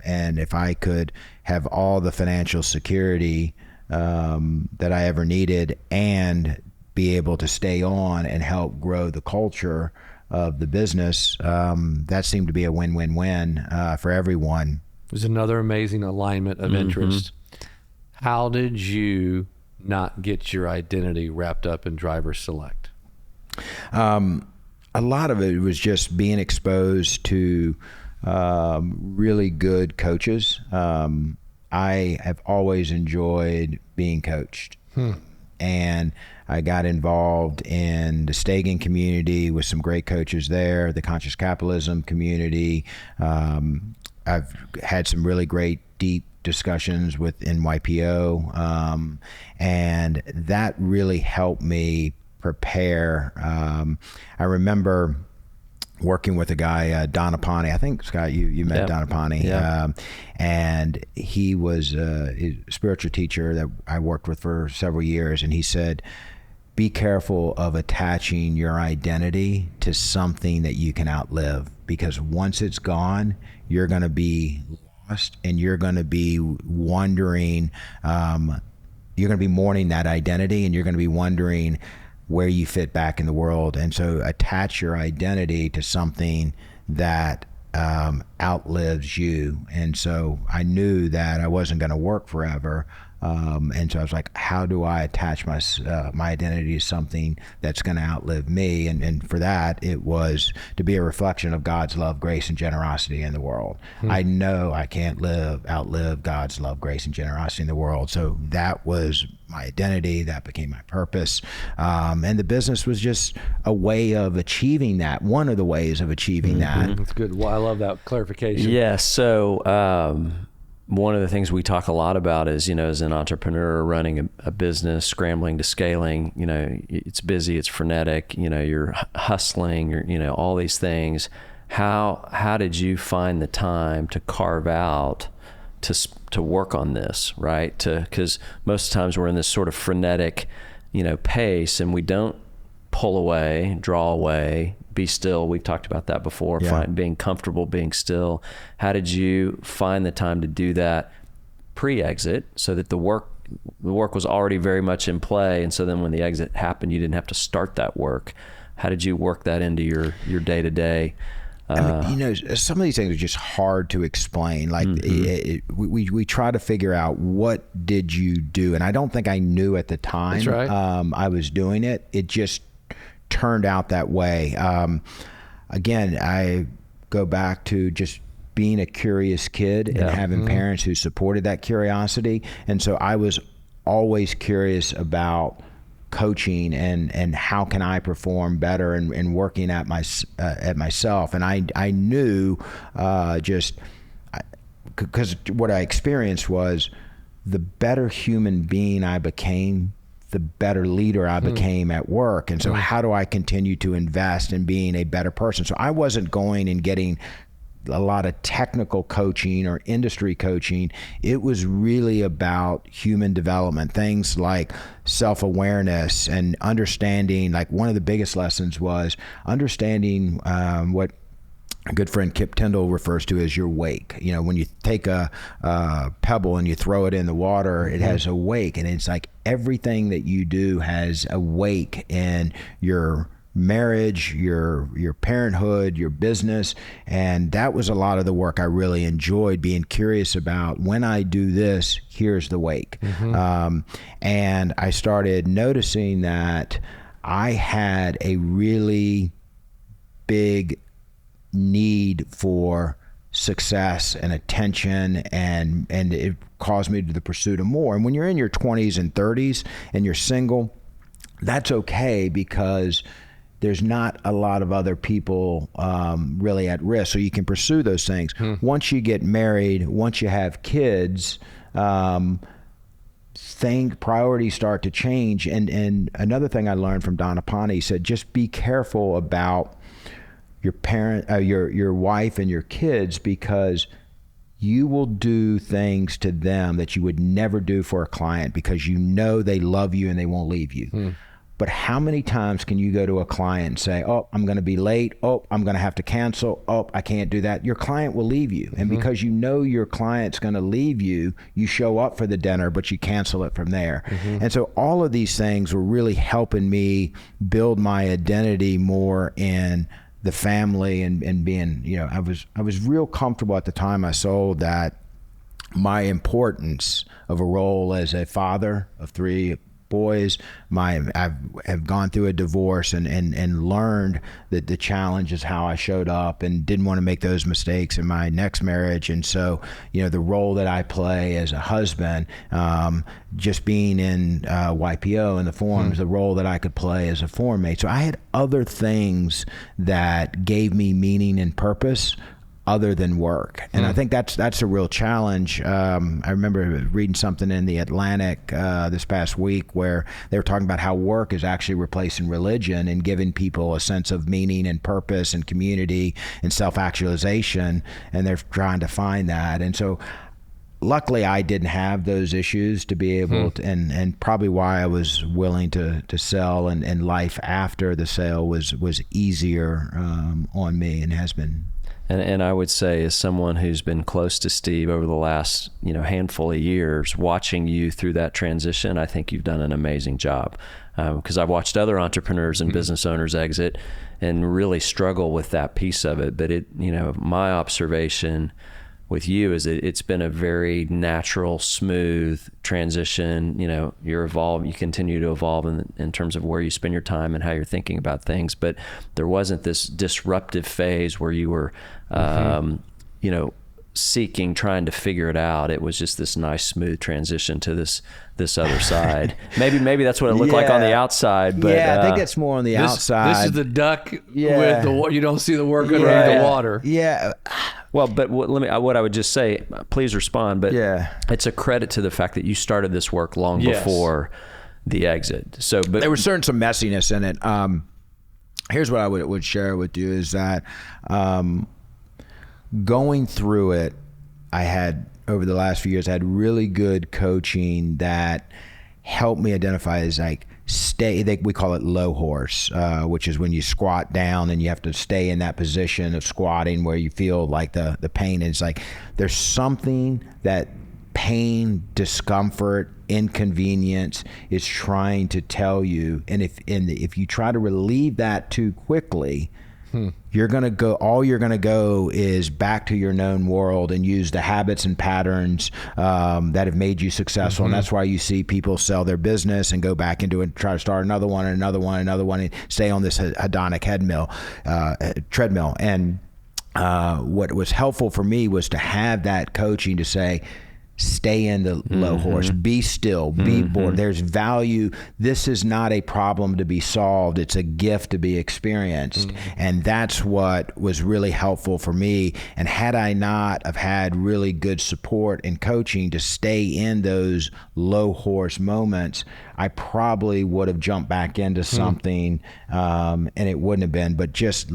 And if I could have all the financial security that I ever needed and be able to stay on and help grow the culture of the business, that seemed to be a win-win-win for everyone. There's another amazing alignment of interest. How did you not get your identity wrapped up in driver select? A lot of it was just being exposed to really good coaches. I have always enjoyed being coached. And I got involved in the Stagen community with some great coaches there, the conscious capitalism community. I've had some really great, deep discussions with NYPO, and that really helped me prepare. I remember working with a guy, Donapani. I think, Scott, you met Donapani. And he was a spiritual teacher that I worked with for several years. And he said, be careful of attaching your identity to something that you can outlive, because once it's gone, you're going to be lost, and you're going to be wondering, you're going to be mourning that identity, and you're going to be wondering where you fit back in the world. And so attach your identity to something that outlives you. And so I knew that I wasn't going to work forever. And so I was like, how do I attach my identity to something that's going to outlive me? And for that, it was to be a reflection of God's love, grace, and generosity in the world. I know I can't outlive God's love, grace, and generosity in the world. So that was my identity. That became my purpose. And the business was just a way of achieving that. One of the ways of achieving that. That's good. Well, I love that clarification. Yeah. So, one of the things we talk a lot about is, as an entrepreneur running a business, scrambling to scaling, it's busy, it's frenetic, you're hustling, or, all these things. How did you find the time to carve out to work on this, right? Because most of the times we're in this sort of frenetic, pace, and we don't pull away, draw away, be still. We've talked about that before, being comfortable, being still. How did you find the time to do that pre-exit so that the work was already very much in play, and so then when the exit happened, you didn't have to start that work? How did you work that into your day-to-day? Some of these things are just hard to explain. Like we try to figure out, what did you do? And I don't think I knew at the time. That's right. I was doing it. It just turned out that way. Again, I go back to just being a curious kid and having parents who supported that curiosity. And so I was always curious about coaching and how can I perform better and working at myself. And I knew because what I experienced was, the better human being I became, the better leader I became at work. And so how do I continue to invest in being a better person? So I wasn't going and getting a lot of technical coaching or industry coaching. It was really about human development, things like self-awareness and understanding. Like, one of the biggest lessons was understanding what a good friend Kip Tyndall refers to as your wake. When you take a pebble and you throw it in the water, it has a wake, and it's like everything that you do has a wake in your marriage, your parenthood, your business. And that was a lot of the work I really enjoyed, being curious about, when I do this, here's the wake. And I started noticing that I had a really big need for success and attention, and it caused me to the pursuit of more. And when you're in your 20s and 30s and you're single, that's okay, because there's not a lot of other people really at risk, so you can pursue those things. Once you get married, once you have kids, priorities start to change. And another thing I learned from Donna Pani, he said, just be careful about your wife and your kids, because you will do things to them that you would never do for a client, because you know they love you and they won't leave you. But how many times can you go to a client and say, oh, I'm going to be late. Oh, I'm going to have to cancel. Oh, I can't do that. Your client will leave you. And because you know your client's going to leave you, you show up for the dinner, but you cancel it from there. And so all of these things were really helping me build my identity more in the family and being, I was real comfortable at the time I sold that my importance of a role as a father of 3 boys, I've gone through a divorce and learned that the challenge is how I showed up, and didn't want to make those mistakes in my next marriage. And so, the role that I play as a husband, just being in YPO and the forums, the role that I could play as a forum mate. So I had other things that gave me meaning and purpose other than work. And I think that's a real challenge. I remember reading something in the Atlantic this past week where they were talking about how work is actually replacing religion and giving people a sense of meaning and purpose and community and self-actualization, and they're trying to find that. And so luckily I didn't have those issues to be able to, and probably why I was willing to sell, and life after the sale was easier on me, and has been. And I would say, as someone who's been close to Steve over the last handful of years, watching you through that transition, I think you've done an amazing job. Because I've watched other entrepreneurs and business owners exit and really struggle with that piece of it. But my observation with you is that it's been a very natural, smooth transition. You continue to evolve in terms of where you spend your time and how you're thinking about things. But there wasn't this disruptive phase where you were, trying to figure it out. It was just this nice, smooth transition to this other side. Maybe that's what it looked like on the outside. But I think it's more on the outside. This is the duck with the you don't see the work underneath the water. Yeah. Well, but what I would just say, please respond, but it's a credit to the fact that you started this work long before the exit. So, but there was some messiness in it. Here's what I would share with you is that going through it, I had, over the last few years, I had really good coaching that helped me identify as we call it low horse, which is when you squat down and you have to stay in that position of squatting where you feel like the pain is there's something that pain, discomfort, inconvenience is trying to tell you. And if you try to relieve that too quickly, you're going to go, all you're going to go is back to your known world and use the habits and patterns that have made you successful. And that's why you see people sell their business and go back into it and try to start another one and another one and another one and stay on this hedonic treadmill. And what was helpful for me was to have that coaching to say, stay in the low horse, be still, be bored. There's value. This is not a problem to be solved. It's a gift to be experienced. And that's what was really helpful for me. And had I not have had really good support and coaching to stay in those low horse moments, I probably would have jumped back into something and it wouldn't have been, but just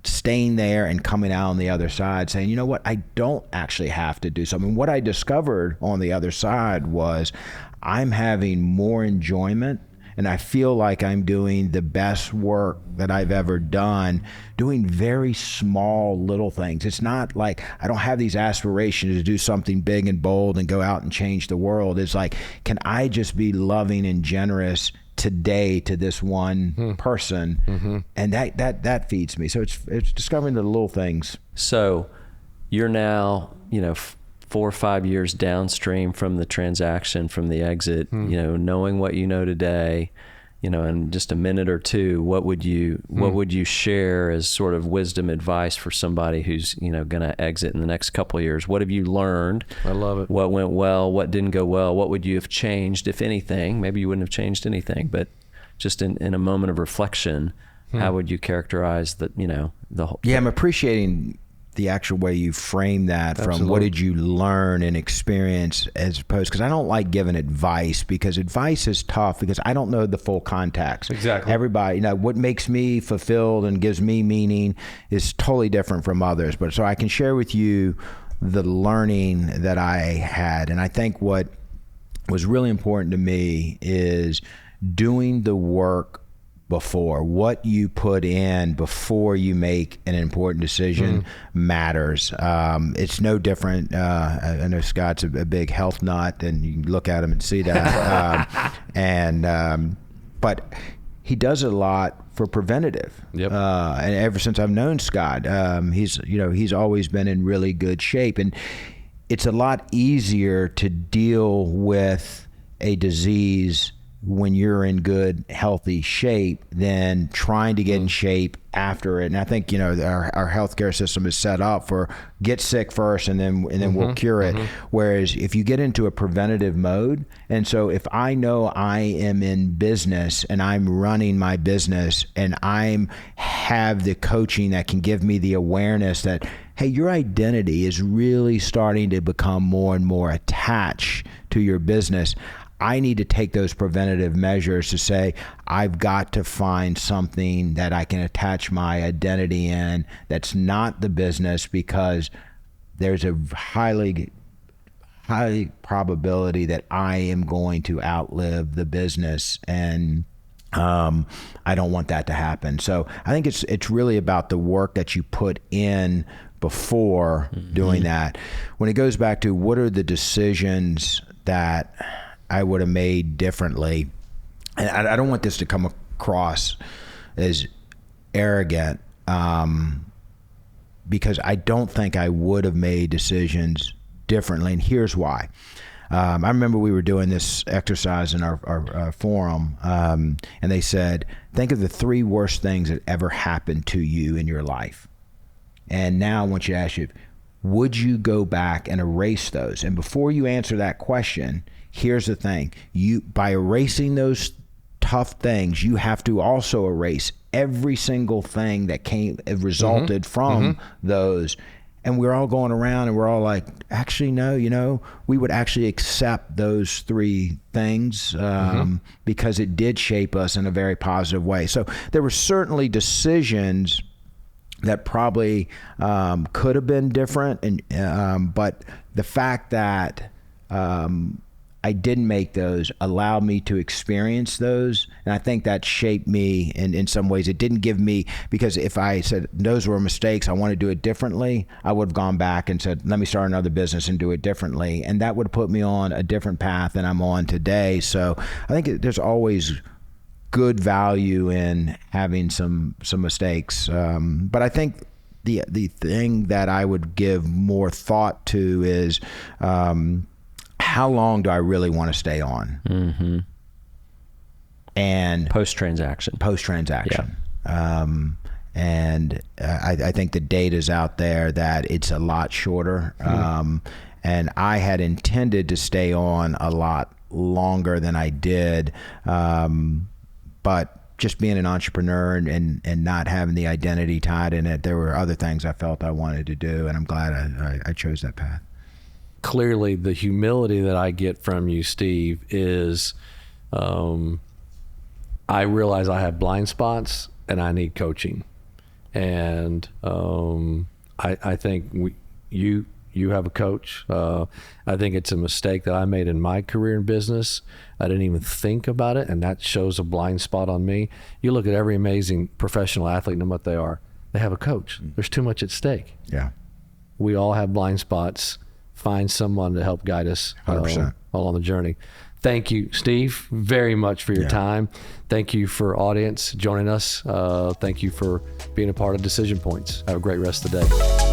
staying there and coming out on the other side saying, you know what, I don't actually have to do something. What I discovered on the other side was I'm having more enjoyment, and I feel like I'm doing the best work that I've ever done, doing very small little things. It's not like I don't have these aspirations to do something big and bold and go out and change the world. It's like, can I just be loving and generous today to this one person? And that feeds me. So it's discovering the little things. So you're now 4 or 5 years downstream from the transaction, from the exit, knowing what you know today, in just a minute or two, what would you share as sort of wisdom advice for somebody who's going to exit in the next couple of years? What have you learned? I love it. What went well? What didn't go well? What would you have changed, if anything? Maybe you wouldn't have changed anything, but just in a moment of reflection, How would you characterize the whole? Yeah, I'm appreciating the actual way you frame that from Absolutely. what did you learn and experience, as opposed, because I don't like giving advice, because advice is tough because I don't know the full context. Exactly. Everybody, what makes me fulfilled and gives me meaning is totally different from others. But so I can share with you the learning that I had. And I think what was really important to me is doing the work before. What you put in before you make an important decision matters. It's no different. I know Scott's a big health nut, and you can look at him and see that. But he does a lot for preventative. Yep. And ever since I've known Scott, he's always been in really good shape, and it's a lot easier to deal with a disease when you're in good, healthy shape than trying to get in shape after it. And I think, our healthcare system is set up for get sick first and then we'll cure it. Whereas if you get into a preventative mode, and so if I know I am in business and I'm running my business and have the coaching that can give me the awareness that, hey, your identity is really starting to become more and more attached to your business, I need to take those preventative measures to say, I've got to find something that I can attach my identity in that's not the business, because there's a high probability that I am going to outlive the business, and I don't want that to happen. So I think it's really about the work that you put in before doing that. When it goes back to what are the decisions that I would have made differently, and I don't want this to come across as arrogant, because I don't think I would have made decisions differently, and here's why. I remember we were doing this exercise in our forum, and they said, think of the 3 worst things that ever happened to you in your life. And now I want you to ask you, would you go back and erase those? And before you answer that question, here's the thing. By erasing those tough things, you have to also erase every single thing that resulted from those. And we're all going around and we're all like, actually, no, we would actually accept those 3 things because it did shape us in a very positive way. So there were certainly decisions that probably could have been different, but the fact that I didn't make those allowed me to experience those, and I think that shaped me in some ways. It didn't give me, because if I said those were mistakes, I want to do it differently, I would have gone back and said, let me start another business and do it differently, and that would put me on a different path than I'm on today. So I think there's always good value in having some mistakes, but I think the thing that I would give more thought to is how long do I really want to stay on? And Post-transaction. Yeah. And I think the data's out there that it's a lot shorter. And I had intended to stay on a lot longer than I did. But just being an entrepreneur and not having the identity tied in it, there were other things I felt I wanted to do, and I'm glad I chose that path. Clearly, the humility that I get from you, Steve, is I realize I have blind spots and I need coaching. And I think you have a coach. I think it's a mistake that I made in my career in business. I didn't even think about it, and that shows a blind spot on me. You look at every amazing professional athlete, no matter what they are, they have a coach. There's too much at stake. Yeah. We all have blind spots. Find someone to help guide us 100%. along the journey. Thank you, Steve, very much for your time. Thank you for audience joining us. Thank you for being a part of Decision Points. Have a great rest of the day.